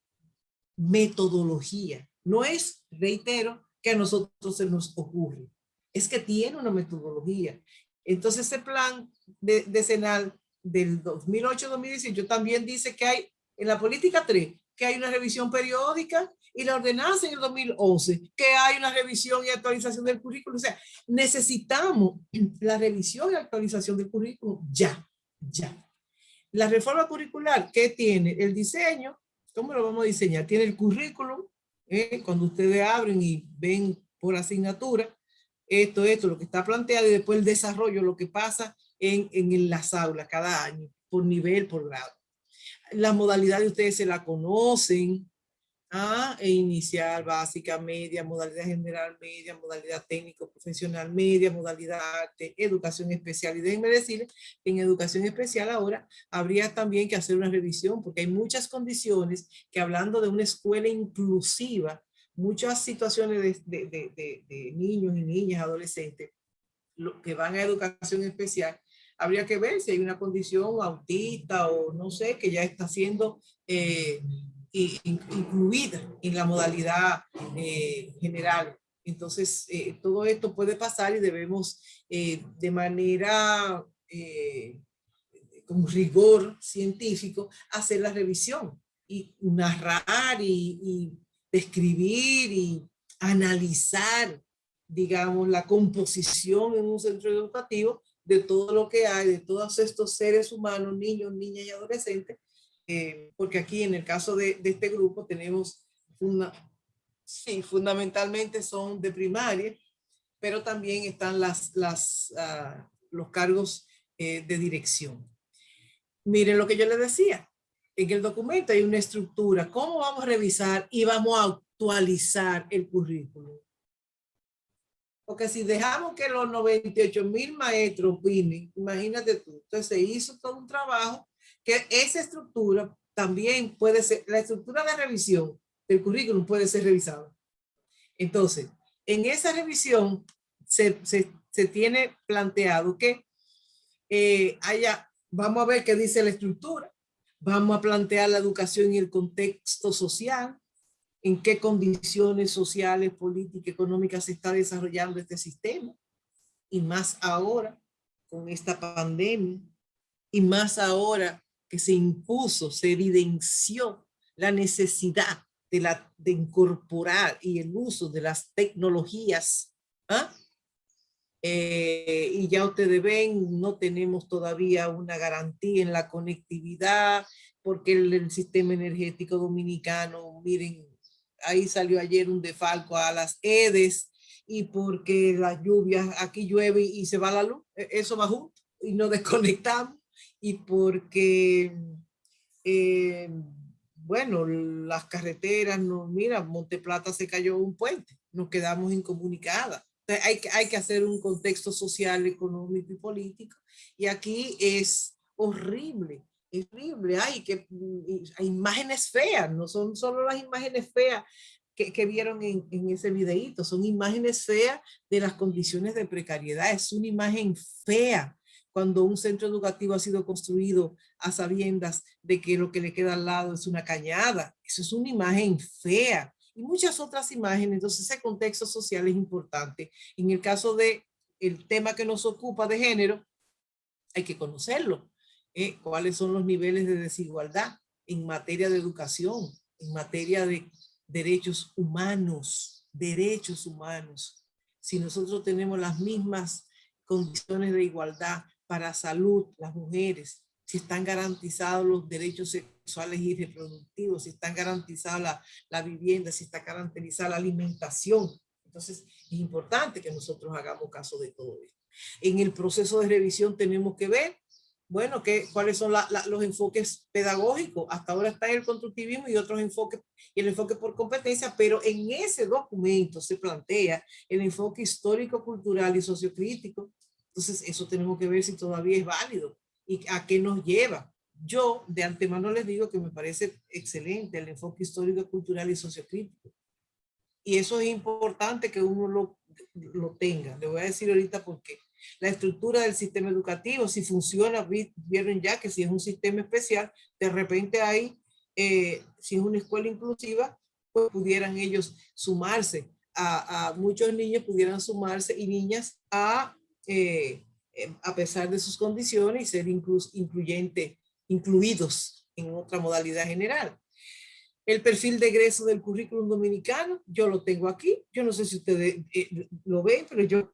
metodología. No es, reitero, que a nosotros se nos ocurre. Es que tiene una metodología. Entonces ese plan decenal del 2008-2018 también dice que hay en la política 3 que hay una revisión periódica, y la ordenanza en el 2011 que hay una revisión y actualización del currículum. O sea, necesitamos la revisión y actualización del currículum ya. La reforma curricular, ¿qué tiene? El diseño. ¿Cómo lo vamos a diseñar? Tiene el currículum, cuando ustedes abren y ven por asignatura, esto, lo que está planteado, y después el desarrollo, lo que pasa en las aulas cada año, por nivel, por grado. Las modalidades ustedes se la conocen, inicial, básica, media, modalidad general, media, modalidad técnico profesional, media, modalidad arte, educación especial. Y déjenme decirles que en educación especial ahora habría también que hacer una revisión, porque hay muchas condiciones que, hablando de una escuela inclusiva, muchas situaciones de niños y niñas, adolescentes, que van a educación especial, habría que ver si hay una condición autista o no sé, que ya está siendo incluida en la modalidad general. Entonces, todo esto puede pasar y debemos de manera con rigor científico hacer la revisión y narrar y describir y analizar, digamos, la composición en un centro educativo de todo lo que hay, de todos estos seres humanos, niños, niñas y adolescentes, porque aquí en el caso de este grupo tenemos fundamentalmente son de primaria, pero también están los cargos de dirección. Miren lo que yo les decía, en el documento hay una estructura, ¿cómo vamos a revisar y vamos a actualizar el currículum? Porque si dejamos que los 98,000 maestros opinen, imagínate tú, entonces se hizo todo un trabajo que esa estructura también puede ser, la estructura de revisión del currículum puede ser revisada. Entonces, en esa revisión se tiene planteado que vamos a ver qué dice la estructura, vamos a plantear la educación y el contexto social, en qué condiciones sociales, políticas, económicas se está desarrollando este sistema, y más ahora con esta pandemia, y más ahora que se impuso, se evidenció la necesidad de incorporar y el uso de las tecnologías. Y ya ustedes ven, no tenemos todavía una garantía en la conectividad, porque el sistema energético dominicano, miren, ahí salió ayer un desfalco a las EDES, y porque las lluvias, aquí llueve y se va la luz, eso va junto y nos desconectamos, y porque bueno, las carreteras, no, mira, Monteplata se cayó un puente, nos quedamos incomunicadas. Hay que hacer un contexto social, económico y político, y aquí es horrible, es horrible. Hay imágenes feas, no son solo las imágenes feas que vieron en ese videíto, son imágenes feas de las condiciones de precariedad. Es una imagen fea cuando un centro educativo ha sido construido a sabiendas de que lo que le queda al lado es una cañada. Eso es una imagen fea. Y muchas otras imágenes. Entonces ese contexto social es importante. En el caso del tema que nos ocupa de género, hay que conocerlo. ¿Cuáles son los niveles de desigualdad en materia de educación, en materia de derechos humanos? Derechos humanos. Si nosotros tenemos las mismas condiciones de igualdad para salud, las mujeres, si están garantizados los derechos sexuales y reproductivos, si están garantizadas la vivienda, si está garantizada la alimentación. Entonces es importante que nosotros hagamos caso de todo esto. En el proceso de revisión tenemos que ver, bueno, cuáles son los enfoques pedagógicos. Hasta ahora está el constructivismo y otros enfoques, y el enfoque por competencia, pero en ese documento se plantea el enfoque histórico, cultural y sociocrítico. Entonces eso tenemos que ver si todavía es válido y a qué nos lleva. Yo de antemano les digo que me parece excelente el enfoque histórico, cultural y sociocrítico. Y eso es importante que uno lo tenga. Le voy a decir ahorita por qué. La estructura del sistema educativo, si funciona, vieron ya que si es un sistema especial, de repente ahí, si es una escuela inclusiva, pues pudieran ellos sumarse, a muchos niños pudieran sumarse y niñas a pesar de sus condiciones, y ser incluidos en otra modalidad general. El perfil de egreso del currículum dominicano, yo lo tengo aquí. Yo no sé si ustedes lo ven, pero yo,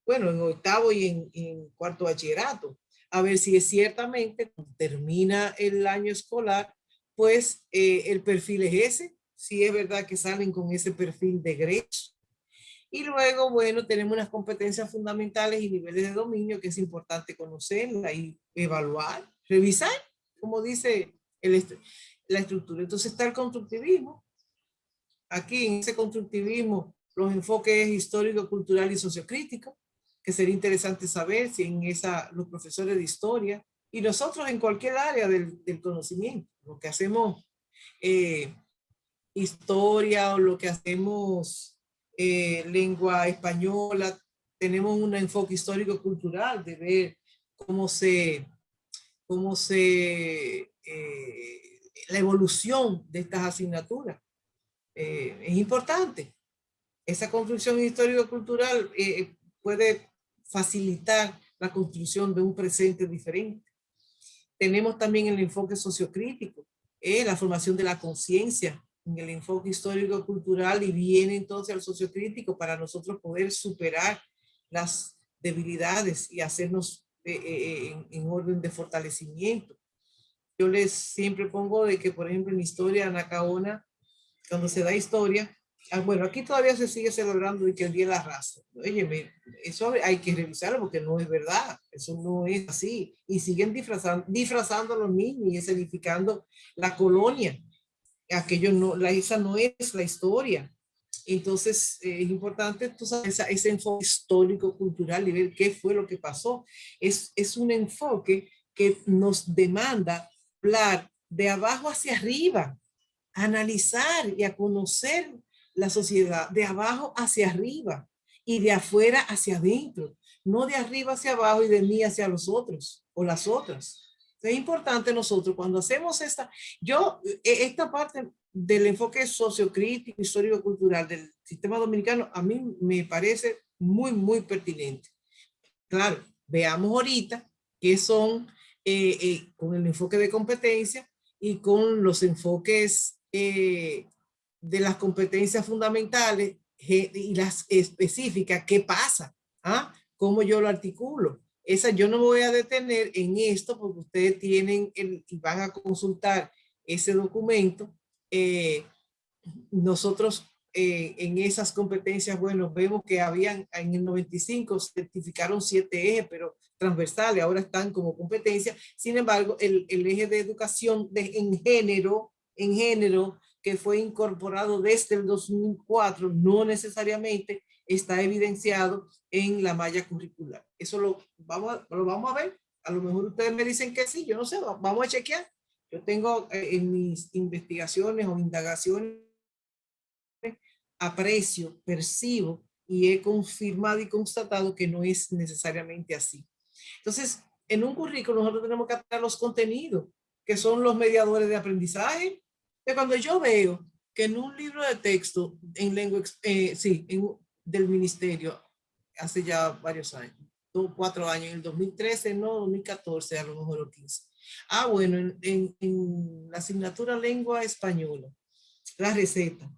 bueno, en octavo y en cuarto bachillerato, a ver si es ciertamente, cuando termina el año escolar, pues el perfil es ese, si es verdad que salen con ese perfil de egreso. Y luego, bueno, tenemos unas competencias fundamentales y niveles de dominio que es importante conocerla y evaluar, revisar, como dice la estructura. Entonces está el constructivismo. Aquí en ese constructivismo, los enfoques histórico, cultural y sociocrítico, que sería interesante saber si en los profesores de historia y nosotros en cualquier área del conocimiento, lo que hacemos historia o lo que hacemos lengua española, tenemos un enfoque histórico-cultural de ver la evolución de estas asignaturas. Es importante. Esa construcción histórico-cultural puede facilitar la construcción de un presente diferente. Tenemos también el enfoque sociocrítico, la formación de la conciencia en el enfoque histórico-cultural, y viene entonces al sociocrítico para nosotros poder superar las debilidades y hacernos en orden de fortalecimiento. Yo les siempre pongo de que, por ejemplo, en historia Anacaona, cuando se da historia, bueno, aquí todavía se sigue celebrando de que el Día de la Raza. Oye, eso hay que revisarlo porque no es verdad. Eso no es así. Y siguen disfrazando a los niños y escenificando la colonia. Aquello no, esa no es la historia. Entonces, es importante tú sabes, ese enfoque histórico-cultural y ver qué fue lo que pasó. Es un enfoque que nos demanda hablar de abajo hacia arriba, analizar y a conocer la sociedad de abajo hacia arriba y de afuera hacia adentro, no de arriba hacia abajo y de mí hacia los otros o las otras. Es importante nosotros cuando hacemos esta parte del enfoque sociocrítico, histórico-cultural del sistema dominicano, a mí me parece muy, muy pertinente. Claro, veamos ahorita qué son con el enfoque de competencia y con los enfoques de las competencias fundamentales y las específicas, ¿qué pasa? ¿Ah? ¿Cómo yo lo articulo? Yo no me voy a detener en esto porque ustedes tienen y van a consultar ese documento. Nosotros en esas competencias, bueno, vemos que habían en el 95 certificaron 7 ejes, pero transversales, ahora están como competencia. Sin embargo, el eje de educación en género, que fue incorporado desde el 2004, no necesariamente está evidenciado en la malla curricular. Eso lo vamos a ver. A lo mejor ustedes me dicen que sí, yo no sé, vamos a chequear. Yo tengo en mis investigaciones o indagaciones, aprecio, percibo y he confirmado y constatado que no es necesariamente así. Entonces, en un currículo nosotros tenemos que tratar los contenidos, que son los mediadores de aprendizaje. Que cuando yo veo que en un libro de texto en lengua, del ministerio, hace ya varios años, 4 años, en el 2013, no, 2014, a lo mejor, o 15. Bueno, en la asignatura lengua española, la receta.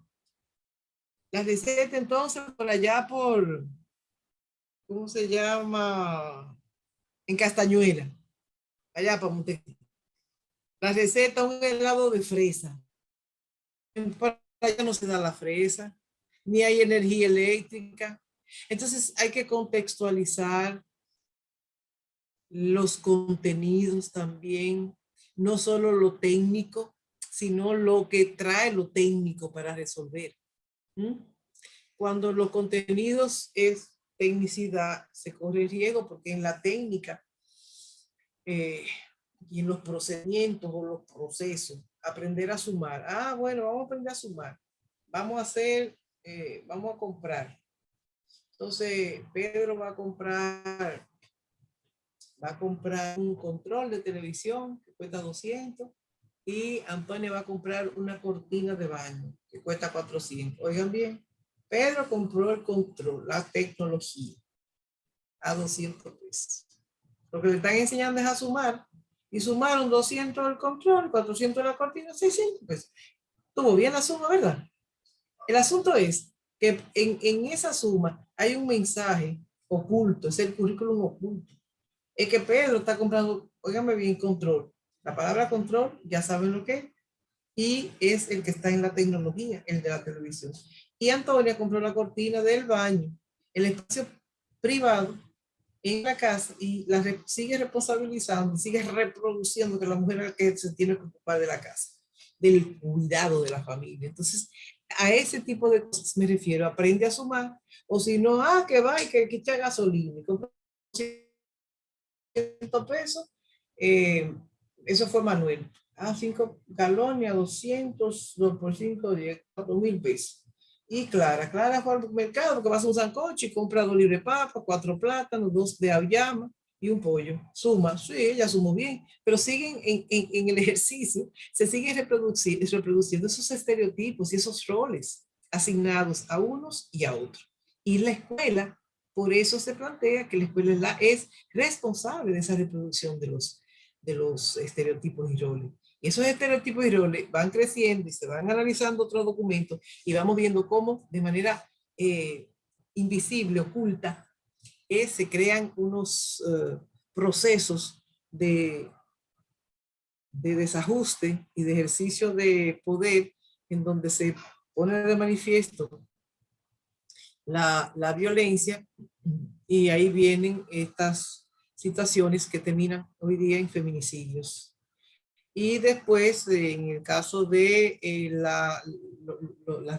La receta entonces por allá ¿cómo se llama? En Castañuela, allá para Montecristi. La receta, un helado de fresa. Por allá no se da la fresa, ni hay energía eléctrica. Entonces hay que contextualizar los contenidos también, no solo lo técnico, sino lo que trae lo técnico para resolver. Cuando los contenidos es tecnicidad, se corre riesgo porque en la técnica y en los procedimientos o los procesos, aprender a sumar. Bueno, vamos a aprender a sumar. Vamos a comprar. Entonces, Pedro va a comprar un control de televisión que cuesta 200 y Antonia va a comprar una cortina de baño que cuesta 400. Oigan bien, Pedro compró el control, la tecnología, a 200 pesos. Lo que le están enseñando es a sumar y sumaron 200 el control, 400 la cortina, 600 pesos. Estuvo bien la suma, ¿verdad? El asunto es que en esa suma hay un mensaje oculto, es el currículum oculto. Es que Pedro está comprando, óigame bien, control. La palabra control, ya saben lo que es. Y es el que está en la tecnología, el de la televisión. Y Antonia compró la cortina del baño, el espacio privado en la casa, y sigue responsabilizando, sigue reproduciendo que la mujer es la que se tiene que ocupar de la casa, del cuidado de la familia. Entonces, a ese tipo de cosas me refiero. Aprende a sumar, o si no, que va y que echa gasolina. Y compra 100 pesos, eso fue Manuel. a 5 galones a 200, 2 por 5, 10, 4.000 pesos. Y Clara fue al mercado porque va a hacer un sancocho y compra 2 libras de papa, 4 plátanos, 2 de auyama y un pollo. Suma, sí, ella sumó bien, pero siguen en el ejercicio, se siguen reproduciendo esos estereotipos y esos roles asignados a unos y a otros. Y la escuela, por eso se plantea que la escuela es responsable de esa reproducción de los estereotipos y roles. Y esos estereotipos y roles van creciendo y se van analizando otros documentos y vamos viendo cómo de manera invisible, oculta, se crean unos procesos de desajuste y de ejercicio de poder en donde se pone de manifiesto la violencia y ahí vienen estas situaciones que terminan hoy día en feminicidios. Y después, en el caso de las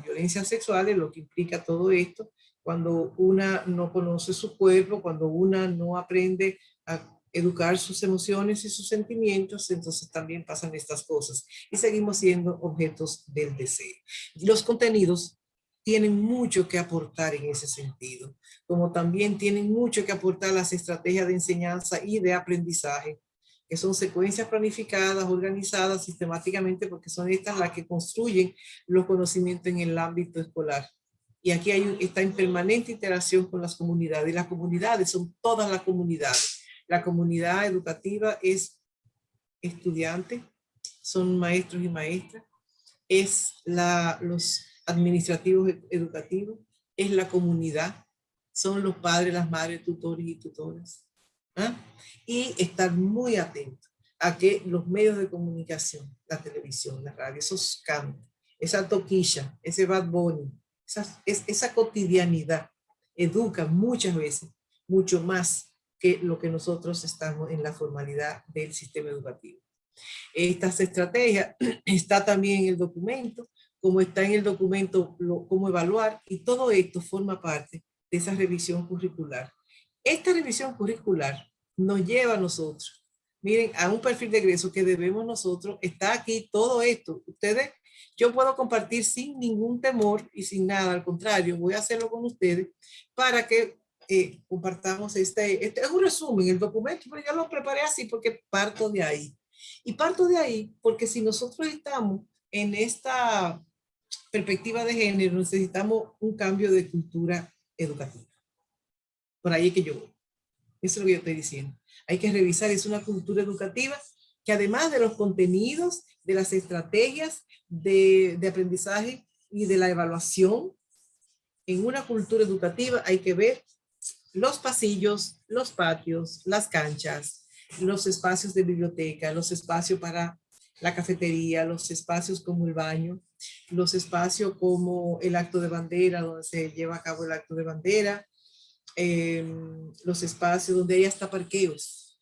violencias sexuales, lo que implica todo esto, cuando una no conoce su cuerpo, cuando una no aprende a educar sus emociones y sus sentimientos, entonces también pasan estas cosas y seguimos siendo objetos del deseo. Y los contenidos tienen mucho que aportar en ese sentido, como también tienen mucho que aportar las estrategias de enseñanza y de aprendizaje, que son secuencias planificadas, organizadas sistemáticamente, porque son estas las que construyen los conocimientos en el ámbito escolar. Y aquí está en permanente interacción con las comunidades, y las comunidades son todas las comunidades. La comunidad educativa es estudiante, son maestros y maestras, es los administrativos educativos, es la comunidad, son los padres, las madres, tutores y tutoras. ¿Ah? Y estar muy atento a que los medios de comunicación, la televisión, la radio, esos cantos, esa toquilla, ese Bad Bunny, esa cotidianidad educa muchas veces mucho más que lo que nosotros estamos en la formalidad del sistema educativo. Estas estrategias está también en el documento, como está en el documento cómo evaluar, y todo esto forma parte de esa revisión curricular. Esta revisión curricular nos lleva a nosotros, miren, a un perfil de egreso que debemos nosotros, está aquí todo esto. Ustedes, yo puedo compartir sin ningún temor y sin nada, al contrario, voy a hacerlo con ustedes para que compartamos este es un resumen, el documento, pero yo lo preparé así porque parto de ahí. Y parto de ahí porque si nosotros estamos en esta perspectiva de género, necesitamos un cambio de cultura educativa. Por ahí es que yo voy. Eso es lo que yo estoy diciendo. Hay que revisar, es una cultura educativa que además de los contenidos, de las estrategias de aprendizaje y de la evaluación, en una cultura educativa hay que ver los pasillos, los patios, las canchas, los espacios de biblioteca, los espacios para la cafetería, los espacios como el baño, los espacios como el acto de bandera, donde se lleva a cabo el acto de bandera, los espacios donde hay hasta parqueos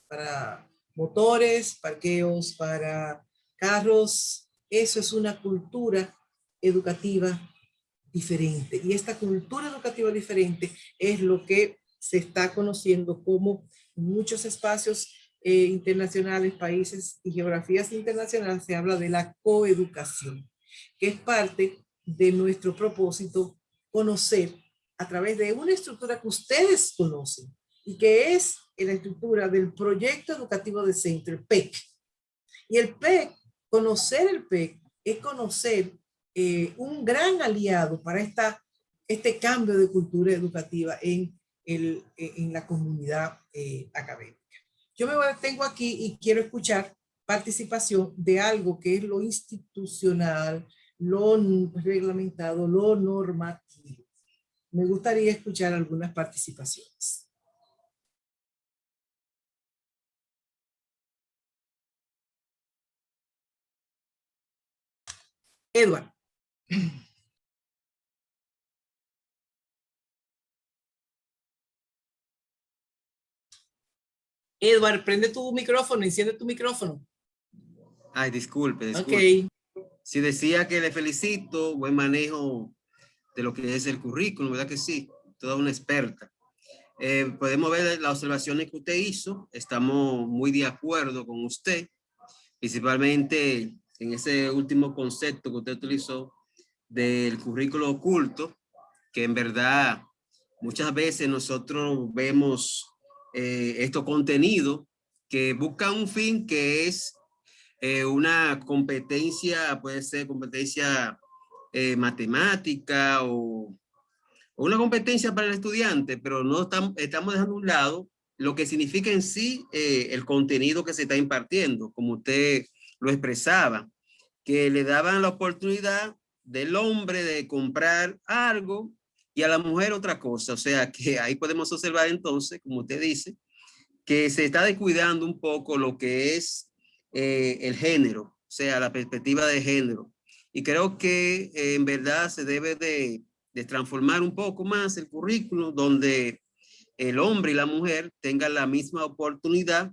para motores, parqueos para carros. Eso es una cultura educativa diferente. Y esta cultura educativa diferente es lo que se está conociendo como en muchos espacios internacionales, países y geografías internacionales se habla de la coeducación, que es parte de nuestro propósito conocer a través de una estructura que ustedes conocen y que es la estructura del proyecto educativo de centro, el PEC. Y el PEC, conocer el PEC es conocer un gran aliado para este cambio de cultura educativa en la comunidad académica. Yo me detengo aquí y quiero escuchar participación de algo que es lo institucional, lo reglamentado, lo normativo. Me gustaría escuchar algunas participaciones. Edward. Edward, prende tu micrófono, enciende tu micrófono. Ay, disculpe. Ok. Si decía que le felicito, buen manejo de lo que es el currículum, ¿verdad que sí? Toda una experta. Podemos ver las observaciones que usted hizo, estamos muy de acuerdo con usted. principalmente en ese último concepto que usted utilizó del currículo oculto, que en verdad muchas veces nosotros vemos estos contenidos que buscan un fin que es una competencia, puede ser competencia matemática o una competencia para el estudiante, pero no estamos dejando a un lado lo que significa en sí el contenido que se está impartiendo, como usted lo expresaba, que le daban la oportunidad del hombre de comprar algo y a la mujer otra cosa. O sea que ahí podemos observar entonces, como usted dice, que se está descuidando un poco lo que es el género, o sea, la perspectiva de género. Y creo que en verdad se debe de transformar un poco más el currículo donde el hombre y la mujer tengan la misma oportunidad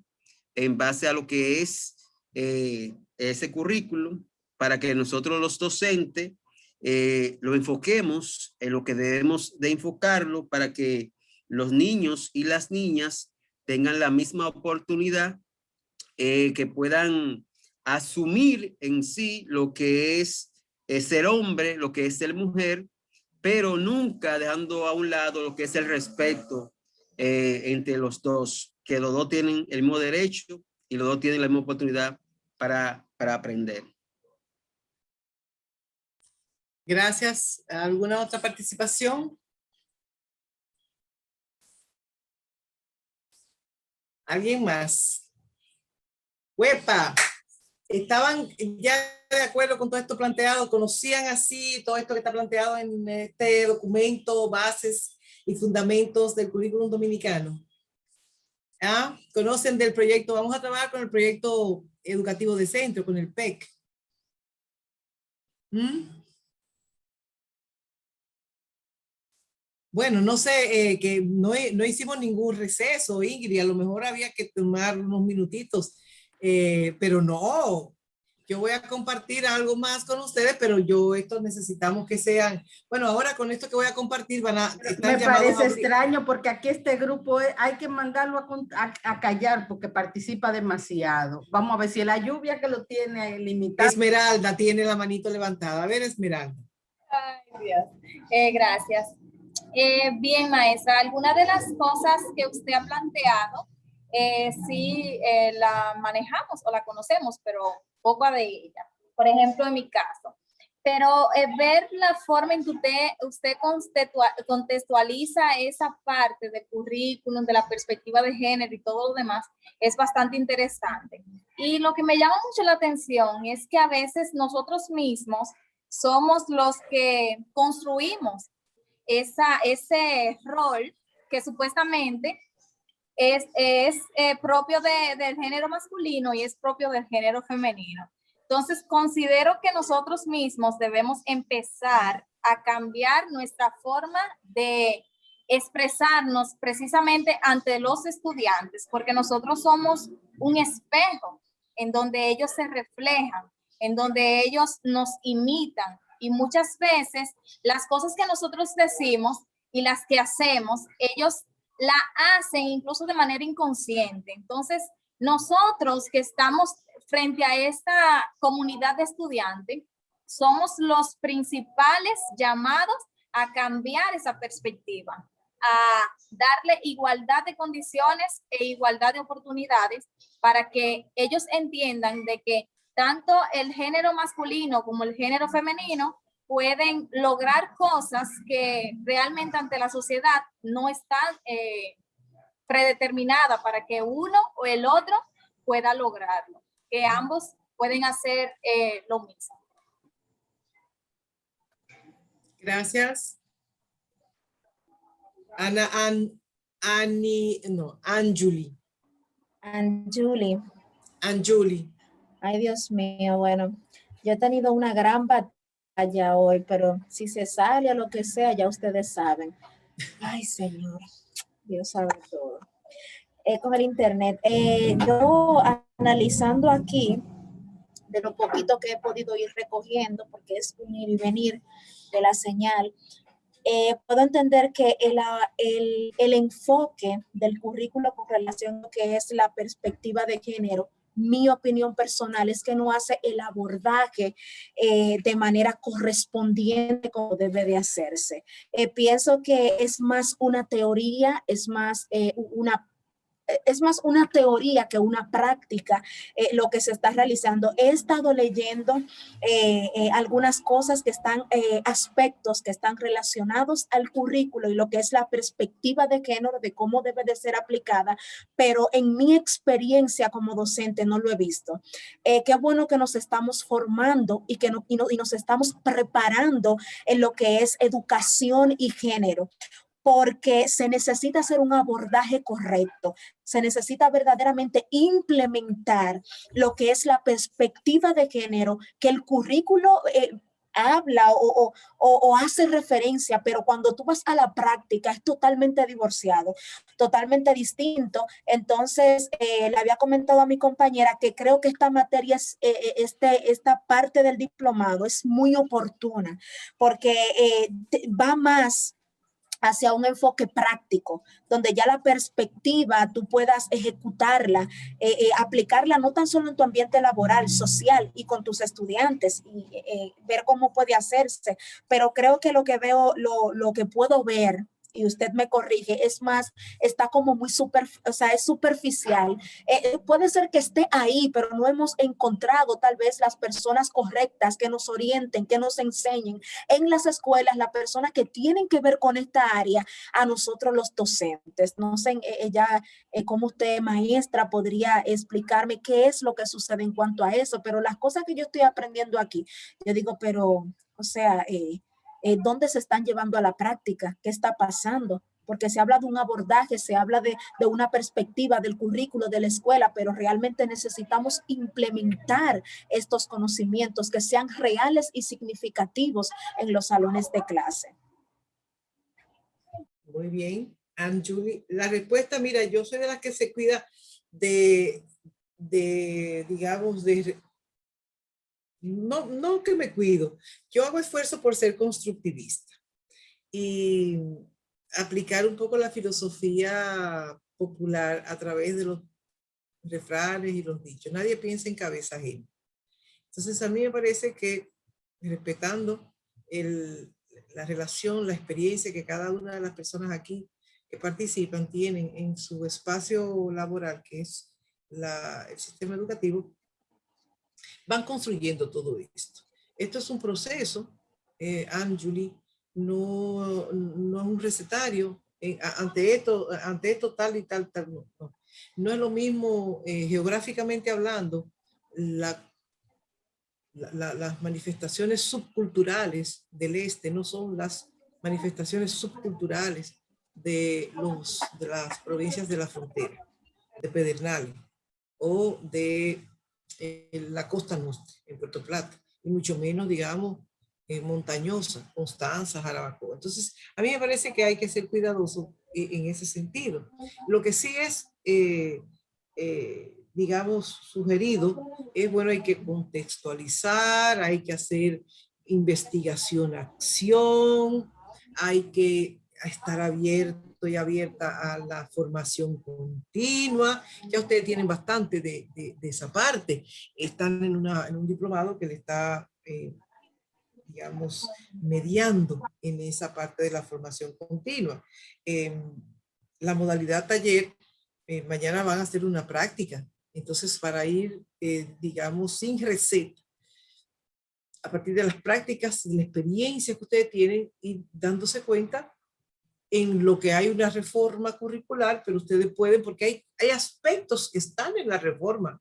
en base a lo que es ese currículo, para que nosotros los docentes lo enfoquemos en lo que debemos de enfocarlo, para que los niños y las niñas tengan la misma oportunidad, que puedan asumir en sí lo que es ser hombre, lo que es ser mujer, pero nunca dejando a un lado lo que es el respeto entre los dos, que los dos tienen el mismo derecho y los dos tienen la misma oportunidad para aprender. Gracias. ¿Alguna otra participación? ¿Alguien más? ¡Huepa! ¿Estaban ya de acuerdo con todo esto planteado? ¿Conocían así todo esto que está planteado en este documento, bases y fundamentos del currículum dominicano? ¿Ah? ¿Conocen del proyecto? Vamos a trabajar con el proyecto educativo de centro, con el PEC. Bueno, no sé, que no hicimos ningún receso, Ingrid, a lo mejor había que tomar unos minutitos, pero no, yo voy a compartir algo más con ustedes, pero esto necesitamos que sean, bueno, ahora con esto que voy a compartir van a estar Me parece extraño porque aquí este grupo hay que mandarlo a callar porque participa demasiado. Vamos a ver si la lluvia que lo tiene limitado. Esmeralda tiene la manito levantada. A ver, Esmeralda. Ay, Dios. Gracias. Bien, maestra, algunas de las cosas que usted ha planteado, sí la manejamos o la conocemos, pero poco de ella. Por ejemplo, en mi caso. Pero ver la forma en que usted contextualiza esa parte del currículum, de la perspectiva de género y todo lo demás, es bastante interesante. Y lo que me llama mucho la atención es que a veces nosotros mismos somos los que construimos ese rol que supuestamente es propio del género masculino y es propio del género femenino. Entonces, considero que nosotros mismos debemos empezar a cambiar nuestra forma de expresarnos precisamente ante los estudiantes, porque nosotros somos un espejo en donde ellos se reflejan, en donde ellos nos imitan. Y muchas veces las cosas que nosotros decimos y las que hacemos, ellos la hacen incluso de manera inconsciente. Entonces, nosotros que estamos frente a esta comunidad de estudiantes, somos los principales llamados a cambiar esa perspectiva, a darle igualdad de condiciones e igualdad de oportunidades para que ellos entiendan de que tanto el género masculino como el género femenino pueden lograr cosas que realmente ante la sociedad no están predeterminadas para que uno o el otro pueda lograrlo, que ambos pueden hacer lo mismo. Gracias. Anjuli. Anjuli. Ay, Dios mío, bueno, yo he tenido una gran batalla hoy, pero si se sale a lo que sea, ya ustedes saben. Ay, Señor, Dios sabe todo. Con el internet, yo analizando aquí de lo poquito que he podido ir recogiendo, porque es un ir y venir de la señal, puedo entender que el enfoque del currículo con relación a lo que es la perspectiva de género mi opinión personal es que no hace el abordaje de manera correspondiente como debe de hacerse. Pienso que es más una teoría, es más una teoría que una práctica lo que se está realizando. He estado leyendo algunas cosas que están, aspectos que están relacionados al currículo y lo que es la perspectiva de género, de cómo debe de ser aplicada, pero en mi experiencia como docente no lo he visto. Qué bueno que nos estamos formando y que y nos estamos preparando en lo que es educación y género, porque se necesita hacer un abordaje correcto, se necesita verdaderamente implementar lo que es la perspectiva de género, que el currículo habla o hace referencia, pero cuando tú vas a la práctica es totalmente divorciado, totalmente distinto. Entonces, le había comentado a mi compañera que creo que esta materia, esta parte del diplomado es muy oportuna, porque va más hacia un enfoque práctico, donde ya la perspectiva tú puedas ejecutarla, aplicarla no tan solo en tu ambiente laboral, social y con tus estudiantes y ver cómo puede hacerse, pero creo que lo que veo, lo que puedo ver, y usted me corrige, es más, está como muy es superficial. Puede ser que esté ahí, pero no hemos encontrado tal vez las personas correctas que nos orienten, que nos enseñen en las escuelas, las personas que tienen que ver con esta área, a nosotros los docentes. No sé, cómo usted, maestra, podría explicarme qué es lo que sucede en cuanto a eso, pero las cosas que yo estoy aprendiendo aquí, yo digo, pero, o sea, ¿dónde se están llevando a la práctica? ¿Qué está pasando? Porque se habla de un abordaje, se habla de una perspectiva del currículo de la escuela, pero realmente necesitamos implementar estos conocimientos que sean reales y significativos en los salones de clase. Muy bien, Anjuli. La respuesta, mira, yo soy de las que se cuida digamos, no que me cuido. Yo hago esfuerzo por ser constructivista y aplicar un poco la filosofía popular a través de los refranes y los dichos. Nadie piensa en cabeza ajena. Entonces, a mí me parece que respetando la relación, la experiencia que cada una de las personas aquí que participan tienen en su espacio laboral, que es el sistema educativo, van construyendo todo esto. Esto es un proceso, Anjuli, no es un recetario. Ante esto tal y tal, no. No es lo mismo geográficamente hablando, las manifestaciones subculturales del este no son las manifestaciones subculturales de las provincias de la frontera, de Pedernales o de la costa norte, en Puerto Plata, y mucho menos, digamos, montañosa, Constanza, Jarabacoa. Entonces, a mí me parece que hay que ser cuidadoso en ese sentido. Lo que sí es, digamos, sugerido es, bueno, hay que contextualizar, hay que hacer investigación-acción, hay que estar abierto y abierta a la formación continua. Ya ustedes tienen bastante de esa parte. Están en un diplomado que le está, digamos, mediando en esa parte de la formación continua. La modalidad taller, mañana van a hacer una práctica. Entonces, para ir, digamos, sin receta, a partir de las prácticas, de la experiencia que ustedes tienen y dándose cuenta en lo que hay una reforma curricular, pero ustedes pueden, porque hay aspectos que están en la reforma,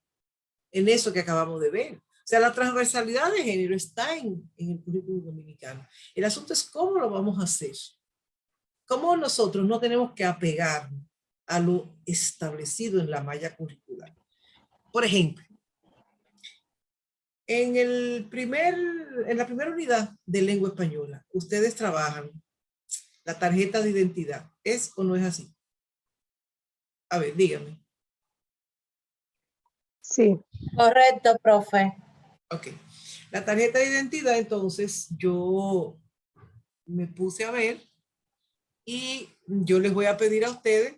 en eso que acabamos de ver. O sea, la transversalidad de género está en el currículum dominicano. El asunto es cómo lo vamos a hacer. Cómo nosotros no tenemos que apegarnos a lo establecido en la malla curricular. Por ejemplo, en la primera unidad de lengua española, ustedes trabajan la tarjeta de identidad. ¿Es o no es así? A ver, dígame. Sí. Correcto, profe. Ok. La tarjeta de identidad, entonces, yo me puse a ver y yo les voy a pedir a ustedes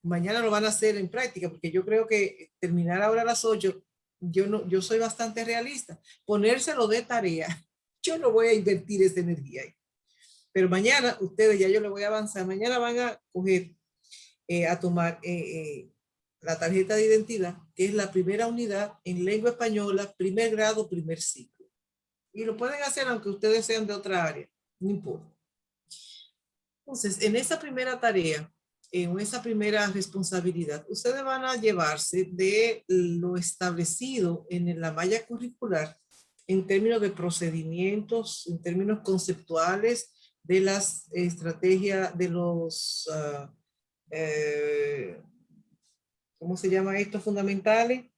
mañana lo van a hacer en práctica, porque yo creo que terminar ahora a las 8, yo soy bastante realista. Ponérselo de tarea, yo no voy a invertir esa energía ahí. Pero mañana, ustedes, ya yo les voy a avanzar, mañana van a coger, a tomar la tarjeta de identidad, que es la primera unidad en lengua española, primer grado, primer ciclo. Y lo pueden hacer aunque ustedes sean de otra área, no importa. Entonces, en esa primera tarea, en esa primera responsabilidad, ustedes van a llevarse de lo establecido en la malla curricular en términos de procedimientos, en términos conceptuales, de las estrategias, de los, ¿cómo se llama esto? Fundamentales,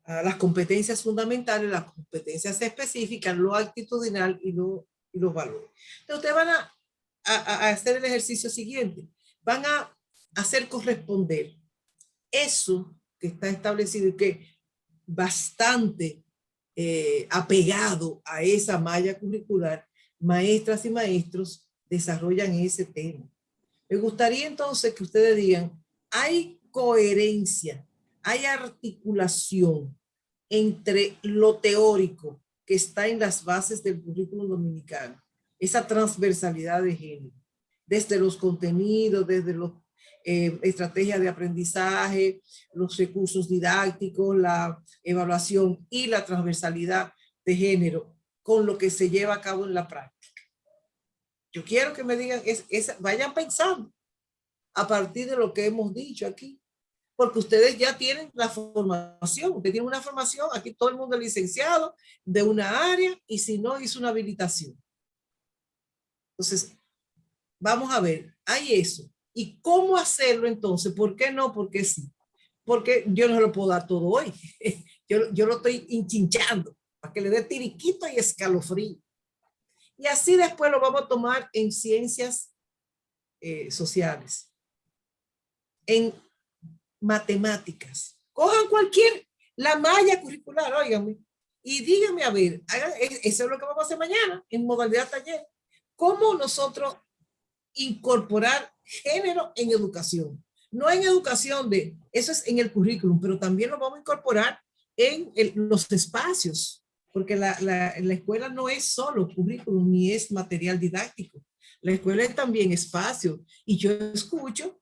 las competencias fundamentales, las competencias específicas, lo actitudinal y los valores. Entonces, ustedes van a hacer el ejercicio siguiente. Van a hacer corresponder eso que está establecido y que bastante apegado a esa malla curricular, maestras y maestros desarrollan ese tema. Me gustaría entonces que ustedes digan, hay coherencia, hay articulación entre lo teórico que está en las bases del currículum dominicano, esa transversalidad de género, desde los contenidos, desde las estrategias de aprendizaje, los recursos didácticos, la evaluación y la transversalidad de género con lo que se lleva a cabo en la práctica. Yo quiero que me digan, vayan pensando a partir de lo que hemos dicho aquí, porque ustedes ya tienen la formación, ustedes tienen una formación, aquí todo el mundo es licenciado de una área y si no hizo una habilitación. Entonces, vamos a ver, hay eso. ¿Y cómo hacerlo entonces? ¿Por qué no? Porque sí. Porque yo no lo puedo dar todo hoy. Yo lo estoy hinchinchando para que le dé tiriquito y escalofrío. Y así después lo vamos a tomar en ciencias sociales, en matemáticas. Cojan la malla curricular, óigame, y díganme, a ver, eso es lo que vamos a hacer mañana en modalidad taller. ¿Cómo nosotros incorporar género en educación? No en educación eso es en el currículum, pero también lo vamos a incorporar en los espacios, porque la escuela no es solo currículum ni es material didáctico. La escuela es también espacio. Y yo escucho,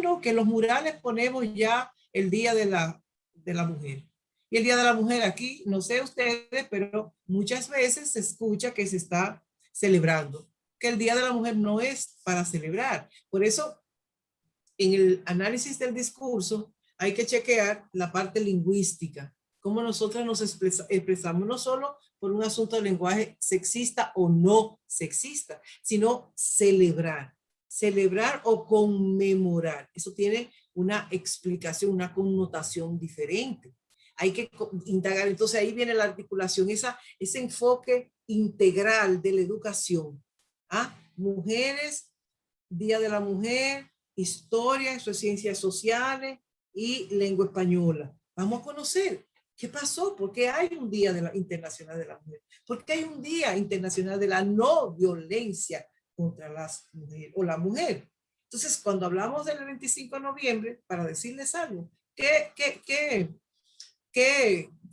no, que los murales ponemos ya el Día de la Mujer. Y el Día de la Mujer aquí, no sé ustedes, pero muchas veces se escucha que se está celebrando, que el Día de la Mujer no es para celebrar. Por eso, en el análisis del discurso, hay que chequear la parte lingüística, cómo nosotras nos expresamos, no solo por un asunto de lenguaje sexista o no sexista, sino celebrar o conmemorar. Eso tiene una explicación, una connotación diferente. Hay que indagar. Entonces ahí viene la articulación, ese enfoque integral de la educación. Mujeres, Día de la Mujer, historia, ciencias sociales y lengua española. Vamos a conocer qué pasó, por qué hay un Día Internacional de la Mujer, por qué hay un Día Internacional de la No Violencia contra las mujeres o la mujer. Entonces, cuando hablamos del 25 de noviembre, para decirles algo, ¿qué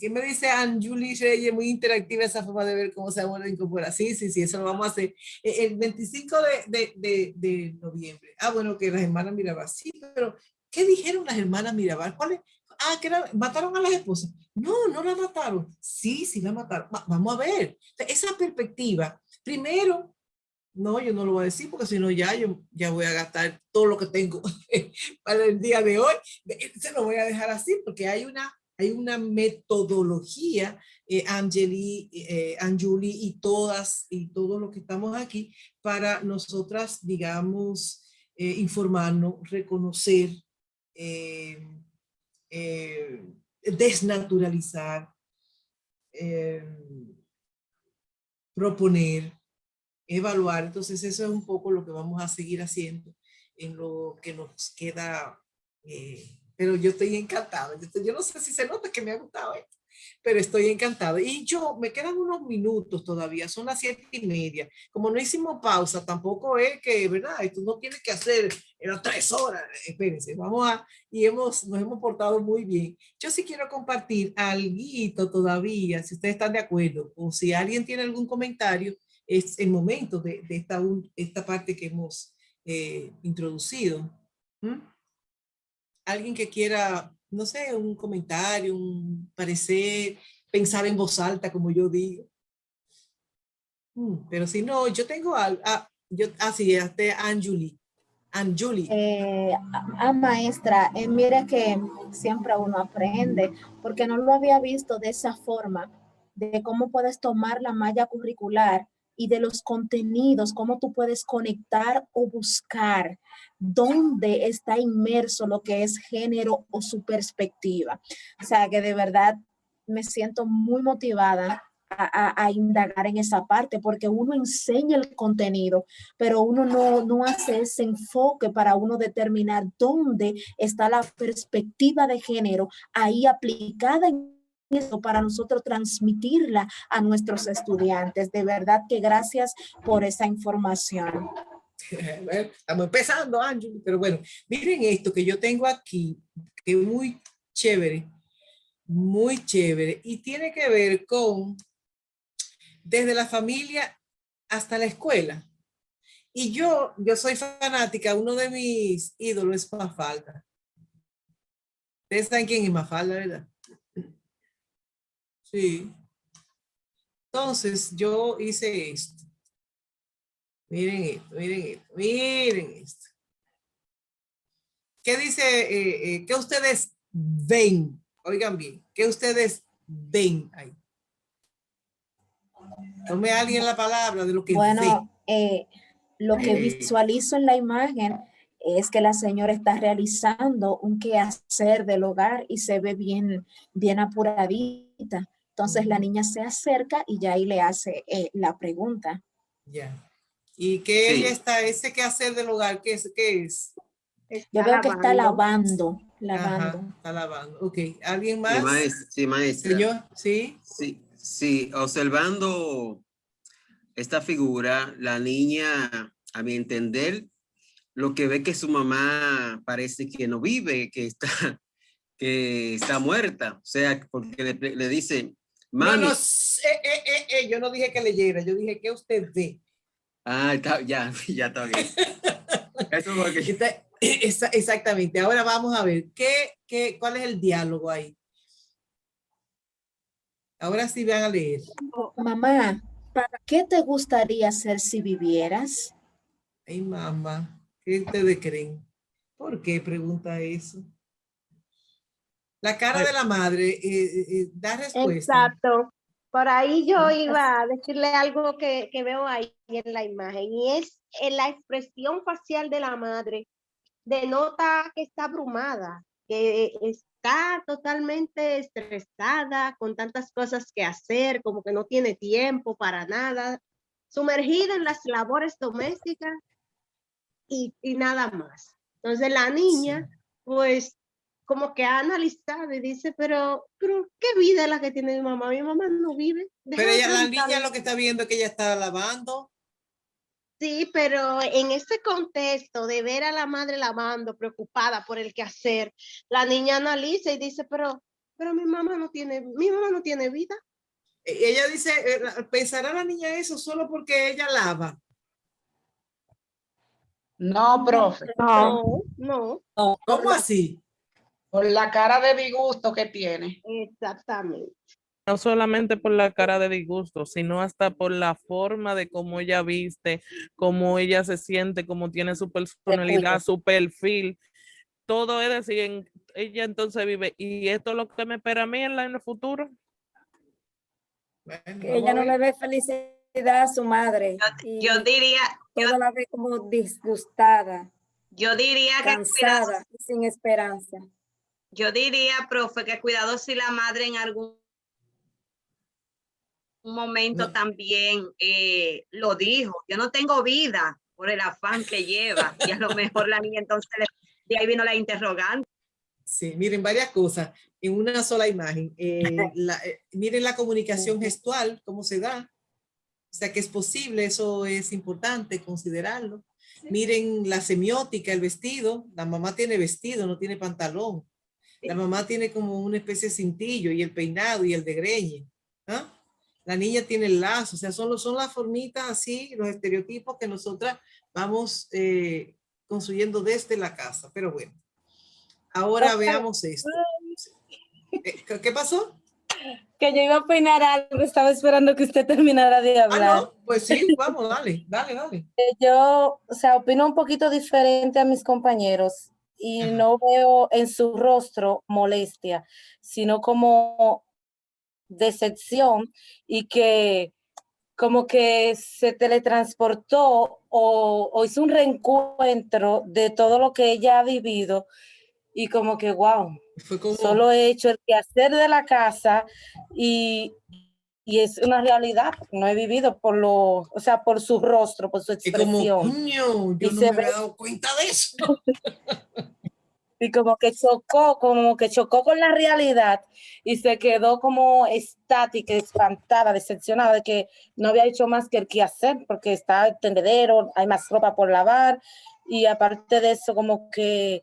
me dice Anjuli Reyes? Muy interactiva esa forma de ver cómo se vuelve a incorporar. Sí, eso lo vamos a hacer. El 25 de noviembre. Bueno, que las hermanas Mirabal. Sí, pero ¿qué dijeron las hermanas Mirabal? ¿Cuál es? Que mataron a las esposas. No la mataron. Sí la mataron. Vamos a ver. Esa perspectiva. Primero, no, yo no lo voy a decir porque si no ya voy a gastar todo lo que tengo para el día de hoy. Se lo voy a dejar así porque hay una metodología, Anjuli y todos los que estamos aquí, para nosotras, digamos, informarnos, reconocer, desnaturalizar, proponer, evaluar. Entonces eso es un poco lo que vamos a seguir haciendo en lo que nos queda. Pero yo estoy encantada. Yo no sé si se nota que me ha gustado esto, pero estoy encantada. Y yo, me quedan unos minutos todavía, son las 7:30. Como no hicimos pausa, tampoco es que, ¿verdad? Esto no tiene que hacer en las 3 horas. Espérense, nos hemos portado muy bien. Yo sí quiero compartir algo todavía, si ustedes están de acuerdo, o si alguien tiene algún comentario, es el momento de esta parte que hemos introducido. ¿Mm? Alguien que quiera, no sé, un comentario, un parecer, pensar en voz alta, como yo digo. Pero si no, yo tengo algo. Sí, Anjuli. Maestra, mira que siempre uno aprende, porque no lo había visto de esa forma, de cómo puedes tomar la malla curricular y de los contenidos, cómo tú puedes conectar o buscar dónde está inmerso lo que es género o su perspectiva. O sea, que de verdad me siento muy motivada a indagar en esa parte, porque uno enseña el contenido, pero uno no hace ese enfoque para uno determinar dónde está la perspectiva de género ahí aplicada en eso para nosotros transmitirla a nuestros estudiantes. De verdad que gracias por esa información. Estamos empezando, Ángel, pero bueno, miren esto que yo tengo aquí, que es muy chévere, y tiene que ver con desde la familia hasta la escuela. Y yo soy fanática, uno de mis ídolos es Mafalda. Ustedes saben quién es Mafalda, ¿verdad? Sí. Entonces, yo hice esto. Miren esto, miren esto, miren esto. ¿Qué dice? ¿Qué ustedes ven? Oigan bien, ¿qué ustedes ven ahí? Tome a alguien la palabra de lo que bueno, ve. Lo que visualizo en la imagen es que la señora está realizando un quehacer del hogar y se ve bien, bien apuradita. Entonces la niña se acerca y ya ahí le hace la pregunta. Ya. ¿Y qué ella está, ese quehacer del hogar, qué es? Yo veo que está lavando. Ajá, está lavando. Ok, ¿alguien más? Sí, maestra. Señor, ¿sí? Sí, observando esta figura, la niña, a mi entender, lo que ve que su mamá parece que no vive, que está muerta. O sea, porque le dice, mami. No, yo no dije que leyera, yo dije que usted ve. Ah, ya está bien. Eso porque... Exactamente. Ahora vamos a ver, ¿cuál es el diálogo ahí? Ahora sí van a leer. Mamá, ¿qué te gustaría hacer si vivieras? Ay, mamá, ¿qué ustedes creen? ¿Por qué pregunta eso? La cara de la madre da respuesta. Exacto. Por ahí yo iba a decirle algo que veo ahí en la imagen, y es en la expresión facial de la madre. Denota que está abrumada, que está totalmente estresada con tantas cosas que hacer, como que no tiene tiempo para nada, sumergida en las labores domésticas y nada más. Entonces la niña, pues, como que ha analizado y dice, pero ¿qué vida es la que tiene mi mamá? Mi mamá no vive. Pero la niña lo que está viendo es que ella está lavando. Sí, pero en ese contexto de ver a la madre lavando, preocupada por el quehacer, la niña analiza y dice, pero mi mamá no tiene vida. Ella dice, ¿pensará la niña eso solo porque ella lava? No, profe. No. ¿Cómo así? Por la cara de disgusto que tiene. Exactamente. No solamente por la cara de disgusto, sino hasta por la forma de cómo ella viste, cómo ella se siente, cómo tiene su personalidad, su perfil. Todo es decir, ella entonces vive. ¿Y esto es lo que me espera a mí en el futuro? Que ella no le ve felicidad a su madre. Yo diría... Todo la ve como disgustada. Yo diría que... Cansada, sin esperanza. Yo diría, profe, que cuidado si la madre en algún momento también lo dijo. Yo no tengo vida por el afán que lleva. Y a lo mejor la niña entonces, de ahí vino la interrogante. Sí, miren, varias cosas. en una sola imagen. Miren la comunicación gestual, cómo se da. O sea que es posible, eso es importante considerarlo. Miren la semiótica, el vestido. La mamá tiene vestido, no tiene pantalón. La mamá tiene como una especie de cintillo y el peinado y el degreñe. ¿Ah? La niña tiene el lazo. O sea, son las formitas así, los estereotipos que nosotras vamos construyendo desde la casa. Pero bueno, ahora veamos esto. ¿Qué pasó? Que yo iba a opinar algo, estaba esperando que usted terminara de hablar. Ah, no, pues sí, vamos, dale. Yo, o sea, opino un poquito diferente a mis compañeros y no veo en su rostro molestia, sino como decepción y que como que se teletransportó o hizo un reencuentro de todo lo que ella ha vivido y como que, wow, solo he hecho el quehacer de la casa y es una realidad, no he vivido por por su rostro, por su expresión. Y como, coño, yo no me había dado cuenta de eso. Y como que chocó con la realidad y se quedó como estática, espantada, decepcionada de que no había hecho más que el quehacer, porque está el tendedero, hay más ropa por lavar y aparte de eso como que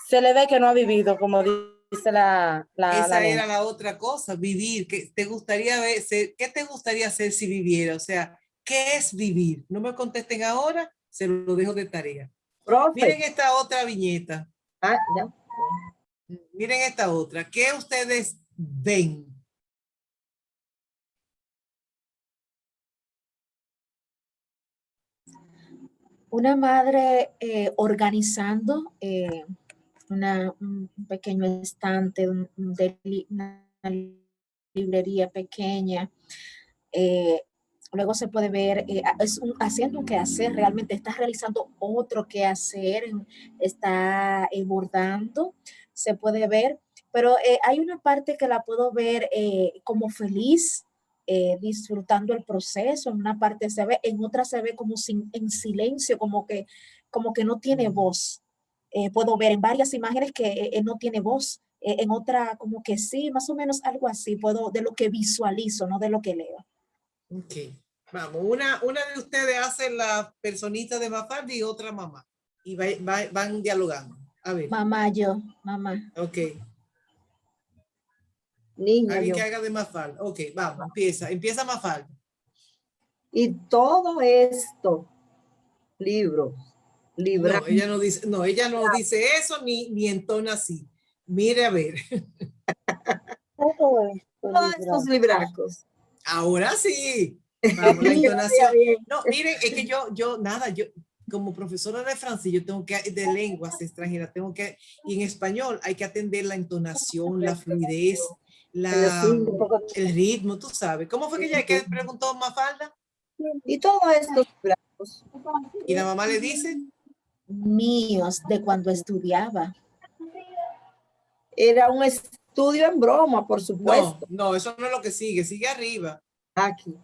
se le ve que no ha vivido, como dice Esa era la otra cosa, vivir. ¿Qué te gustaría hacer si viviera? O sea, ¿qué es vivir? No me contesten ahora, se lo dejo de tarea. Profe. Miren esta otra viñeta. Ya. Miren esta otra. ¿Qué ustedes ven? Una madre organizando un pequeño estante, una librería pequeña. Luego se puede ver, haciendo un quehacer, realmente está realizando otro quehacer, está bordando, se puede ver, pero hay una parte que la puedo ver como feliz, disfrutando el proceso, en una parte se ve, en otra se ve como en silencio, como que no tiene voz. Puedo ver en varias imágenes que no tiene voz, en otra como que sí, más o menos algo así, de lo que visualizo, no de lo que leo. Ok, vamos, una de ustedes hace la personita de Mafalda y otra mamá, y van dialogando. A ver. Mamá. Ok. Niña, alguien yo. que haga de Mafalda. Ok, vamos, empieza Mafalda. Y todo esto, libros. No, ella no dice eso ni entona así. Mire a ver. Todos estos libracos. Ahora sí. Vamos, la entonación. No, miren, es que yo como profesora de francés, yo tengo que, de lenguas extranjeras, y en español hay que atender la entonación, la fluidez, el ritmo, tú sabes. ¿Cómo fue que ella que preguntó Mafalda? Y todos estos libracos. ¿Y la mamá le dice? Míos, de cuando estudiaba. Era un estudio en broma, por supuesto. No, eso no es lo que sigue arriba. Aquí.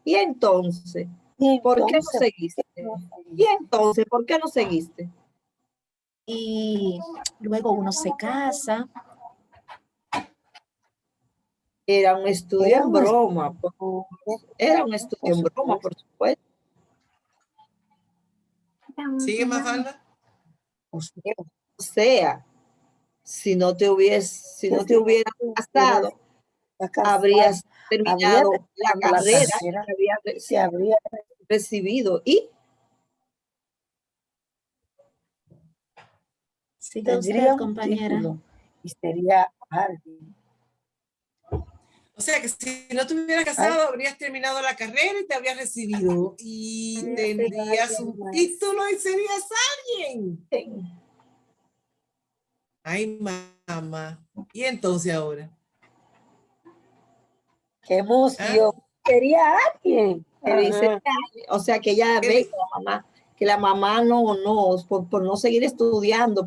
Y entonces, ¿por qué no seguiste? Y luego uno se casa. Era un estudio en broma. Por supuesto. ¿Sigue Mafalda? O sea, si no te hubieras casado, habrías terminado la carrera, se habría recibido y sigue usted, compañera. Y sería alguien. O sea que si no te hubieras casado, habrías terminado la carrera y te habrías recibido y tendrías un título y serías alguien. Ay, mamá. ¿Y entonces ahora? ¡Qué emoción! Sería alguien. O sea que ella ve que la mamá no, por no seguir estudiando,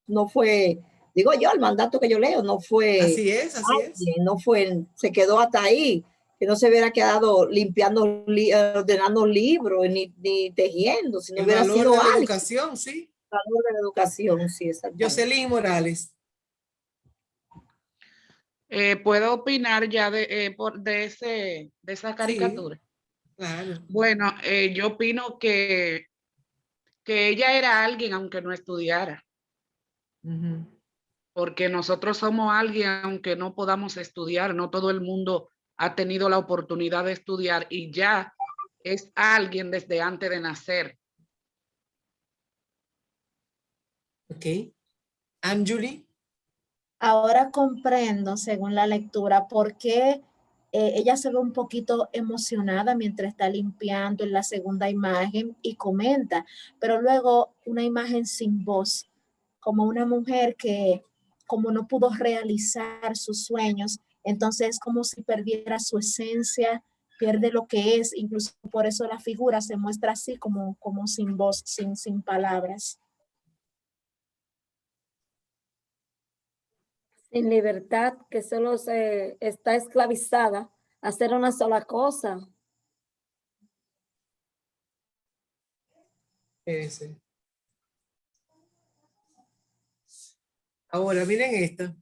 no fue, digo yo, el mandato que yo leo, no fue. Así es. No fue, se quedó hasta ahí, que no se hubiera quedado limpiando, ordenando libros, ni tejiendo, si no hubiera sido la educación, sí. El valor de la educación, sí, exactamente. Jocelyn Morales. ¿Puedo opinar ya de esa Sí, caricatura? claro. Bueno, yo opino que ella era alguien aunque no estudiara, Ujú. porque nosotros somos alguien aunque no podamos estudiar, no todo el mundo ha tenido la oportunidad de estudiar y ya es alguien desde antes de nacer. Ok. Anjuli. Ahora comprendo, según la lectura, por qué ella se ve un poquito emocionada mientras está limpiando en la segunda imagen y comenta, pero luego una imagen sin voz, como una mujer que como no pudo realizar sus sueños, entonces es como si perdiera su esencia, pierde lo que es, incluso por eso la figura se muestra así como sin voz, sin palabras. Sin libertad, que solo se está esclavizada a hacer una sola cosa. Ese. Ahora, miren esta.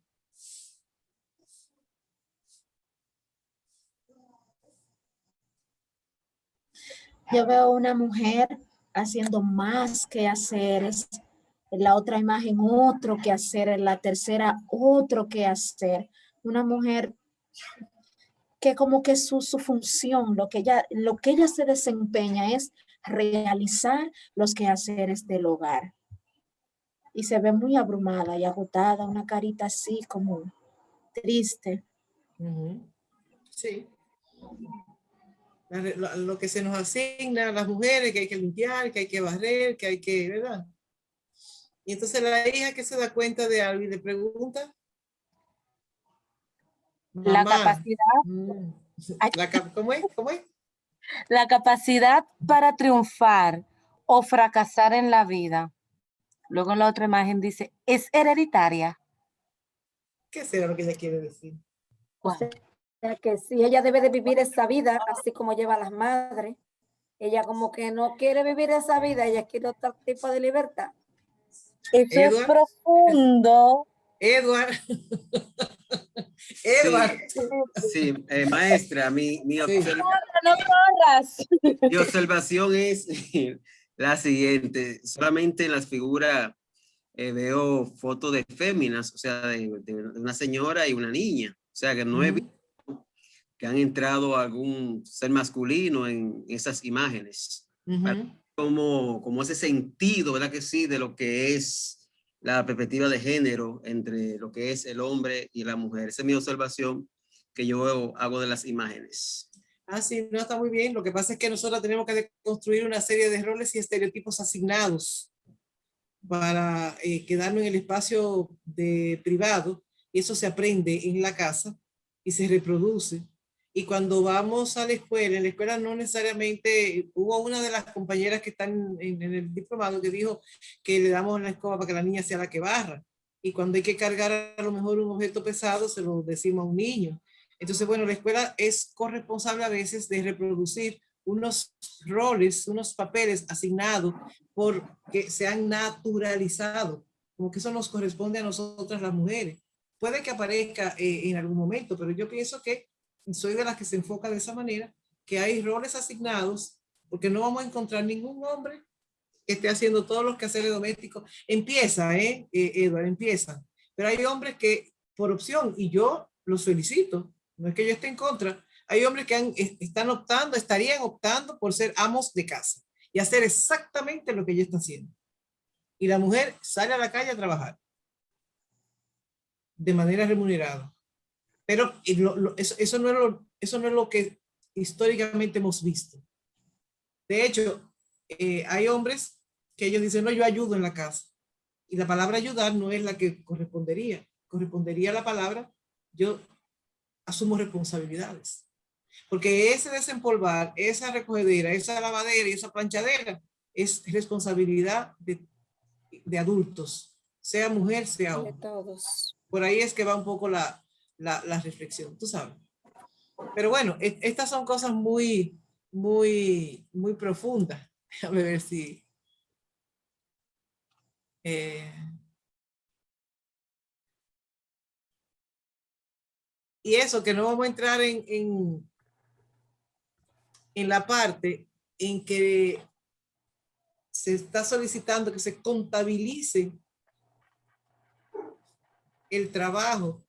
Yo veo una mujer haciendo más que haceres, en la otra imagen otro que hacer, en la tercera otro que hacer. Una mujer que como que su función, lo que ella se desempeña es realizar los quehaceres del hogar. Y se ve muy abrumada y agotada, una carita así como triste. Ujú. Sí. Lo que se nos asigna a las mujeres, que hay que limpiar, que hay que barrer, que hay que, ¿verdad? Y entonces la hija que se da cuenta de algo y le pregunta, La mamá, capacidad, ¿cómo es? ¿Cómo es? la capacidad para triunfar o fracasar en la vida. Luego en la otra imagen dice, es hereditaria. ¿Qué será lo que ella quiere decir? O sea que sí, ella debe de vivir esa vida así como lleva a las madres. Ella como que no quiere vivir esa vida, ella quiere otro tipo de libertad. Eso es Edward. profundo. Edward. Sí, Edward. sí, maestra, No corras. mi observación es la siguiente. Solamente en las figuras veo fotos de féminas, o sea, de una señora y una niña. O sea, que no he visto que han entrado algún ser masculino en esas imágenes. Como ese sentido, ¿verdad que sí? De lo que es la perspectiva de género entre lo que es el hombre y la mujer. Esa es mi observación que yo hago de las imágenes. Ah, sí, no, está muy bien. Lo que pasa es que nosotros tenemos que construir una serie de roles y estereotipos asignados para quedarnos en el espacio privado, y eso se aprende en la casa y se reproduce. Y cuando vamos a la escuela, en la escuela no necesariamente, hubo una de las compañeras que están en el diplomado que dijo que le damos la escoba para que la niña sea la que barra. Y cuando hay que cargar a lo mejor un objeto pesado, se lo decimos a un niño. Entonces, bueno, la escuela es corresponsable a veces de reproducir unos roles, unos papeles asignados porque se han naturalizado, como que eso nos corresponde a nosotras las mujeres. Puede que aparezca en algún momento, pero yo pienso que soy de las que se enfoca de esa manera, que hay roles asignados, porque no vamos a encontrar ningún hombre que esté haciendo todos los quehaceres domésticos. Empieza, Edward, empieza. Pero hay hombres que, por opción, y yo los felicito, no es que yo esté en contra, hay hombres que están optando, estarían optando por ser amos de casa y hacer exactamente lo que ella está haciendo. Y la mujer sale a la calle a trabajar de manera remunerada. Pero eso no es lo que históricamente hemos visto. De hecho, hay hombres que ellos dicen, no, yo ayudo en la casa. Y la palabra ayudar no es la que correspondería. Correspondería a la palabra, yo asumo responsabilidades. Porque ese desempolvar, esa recogedera, esa lavadera y esa planchadera es responsabilidad de adultos, sea mujer, sea hombre. De todos. Por ahí es que va un poco la reflexión, tú sabes. Pero bueno, estas son cosas muy profundas. Déjame ver si... Y eso, que no vamos a entrar en la parte en que se está solicitando que se contabilice el trabajo,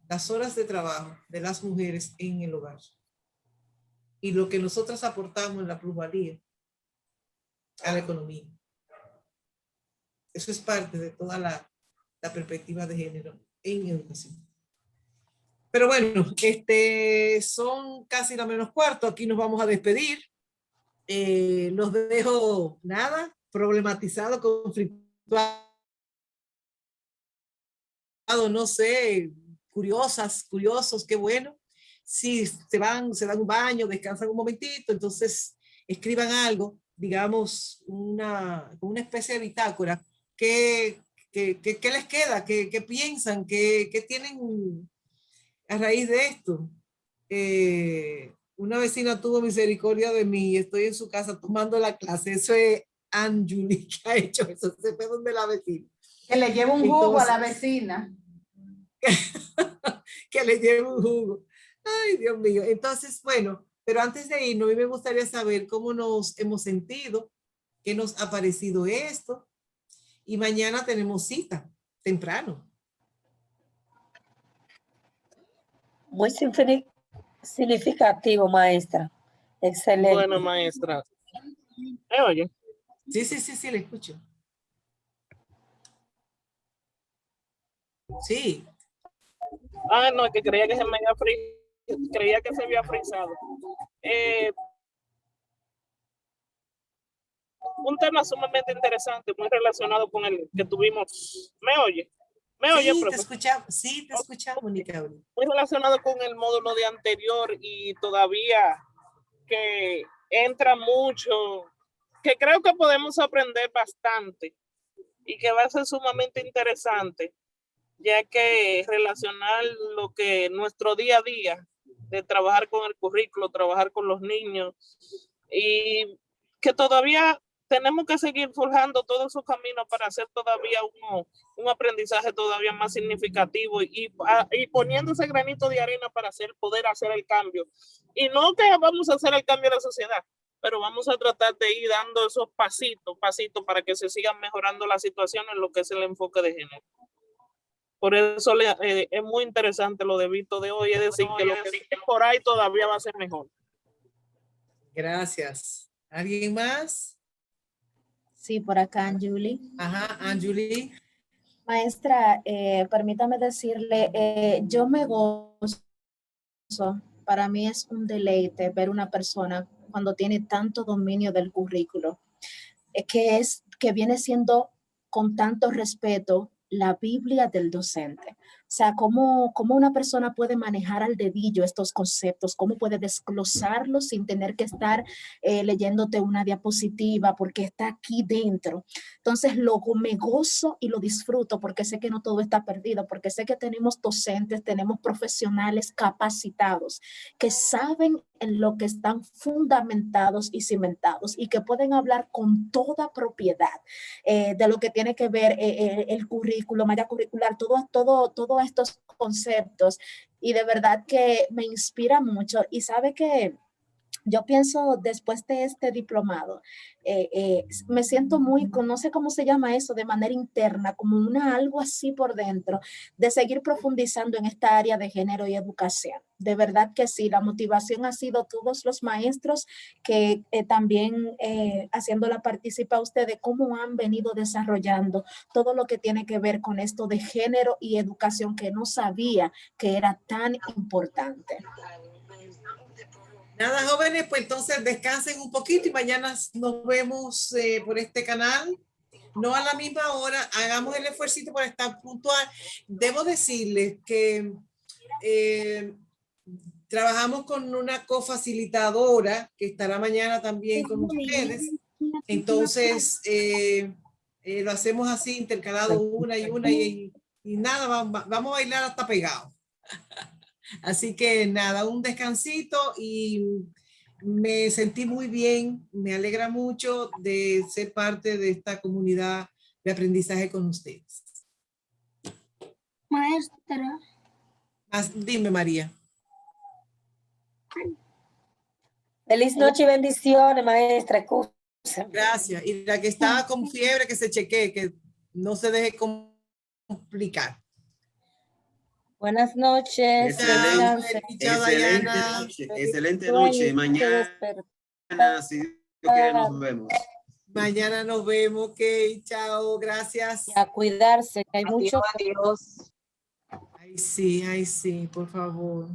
las horas de trabajo de las mujeres en el hogar y lo que nosotras aportamos en la plusvalía a la economía. Eso es parte de toda la perspectiva de género en educación. Pero bueno, son casi la menos cuarto. Aquí nos vamos a despedir. Los dejo, nada, problematizado, conflictuado, no sé, curiosos, qué bueno. Si se dan un baño, descansan un momentito, entonces escriban algo, digamos, una especie de bitácora. ¿Qué les queda? ¿Qué piensan? ¿Qué tienen a raíz de esto? Una vecina tuvo misericordia de mí, estoy en su casa tomando la clase. Eso es Anjuli que ha hecho eso, se fue donde la vecina. Que le lleve un jugo a la vecina. Que le lleve un jugo. Ay, Dios mío. Entonces, bueno, pero antes de irnos, a mí me gustaría saber cómo nos hemos sentido, qué nos ha parecido esto. Y mañana tenemos cita, temprano. Muy significativo, maestra. Excelente. Bueno, maestra. ¿Me oye? Sí, le escucho. Sí. Ah, no, que creía que se me había creía que se había frisado. Un tema sumamente interesante, muy relacionado con el que tuvimos. ¿Me oye? ¿Me oye, profe? Te escuchamos, Mónica. Muy relacionado con el módulo de anterior y todavía que entra mucho, que creo que podemos aprender bastante y que va a ser sumamente interesante, ya que relacionar lo que nuestro día a día de trabajar con el currículo, trabajar con los niños y que todavía tenemos que seguir forjando todos esos caminos para hacer todavía un aprendizaje todavía más significativo y poniendo ese granito de arena para poder hacer el cambio. Y no que vamos a hacer el cambio de la sociedad, pero vamos a tratar de ir dando esos pasitos para que se sigan mejorando la situación en lo que es el enfoque de género. Por eso es muy interesante lo de Vito de hoy, es decir, que lo que viene por ahí todavía va a ser mejor. Gracias. ¿Alguien más? Sí, por acá, Anjuli. Ajá, Anjuli. Maestra, permítame decirle, yo me gozo, para mí es un deleite ver una persona cuando tiene tanto dominio del currículo, que viene siendo con tanto respeto la Biblia del docente. O sea, cómo una persona puede manejar al dedillo estos conceptos, cómo puede desglosarlos sin tener que estar leyéndote una diapositiva porque está aquí dentro. Entonces, me gozo y lo disfruto porque sé que no todo está perdido, porque sé que tenemos docentes, tenemos profesionales capacitados que saben en lo que están fundamentados y cimentados y que pueden hablar con toda propiedad de lo que tiene que ver el currículo, malla curricular, todos estos conceptos, y de verdad que me inspira mucho. Y sabe que yo pienso, después de este diplomado, me siento muy, no sé cómo se llama eso, de manera interna, como algo así por dentro, de seguir profundizando en esta área de género y educación. De verdad que sí, la motivación ha sido todos los maestros que también haciéndola participar usted de cómo han venido desarrollando todo lo que tiene que ver con esto de género y educación que no sabía que era tan importante. Nada, jóvenes, pues entonces descansen un poquito y mañana nos vemos por este canal. No a la misma hora, hagamos el esfuerzo para estar puntual. Debo decirles que trabajamos con una cofacilitadora que estará mañana también con ustedes. Entonces, lo hacemos así, intercalado una y nada, vamos a bailar hasta pegados. Así que nada, un descansito y me sentí muy bien, me alegra mucho de ser parte de esta comunidad de aprendizaje con ustedes. Maestra. Dime, María. Feliz noche y bendiciones, maestra. Excusa. Gracias. Y la que está con fiebre, que se chequee, que no se deje complicar. Buenas noches. Excelente noche. Mañana, si Dios quiere, nos vemos. Mañana nos vemos. Ok, chao. Gracias. Y a cuidarse, que hay mucho. Adiós. Ay, sí, por favor.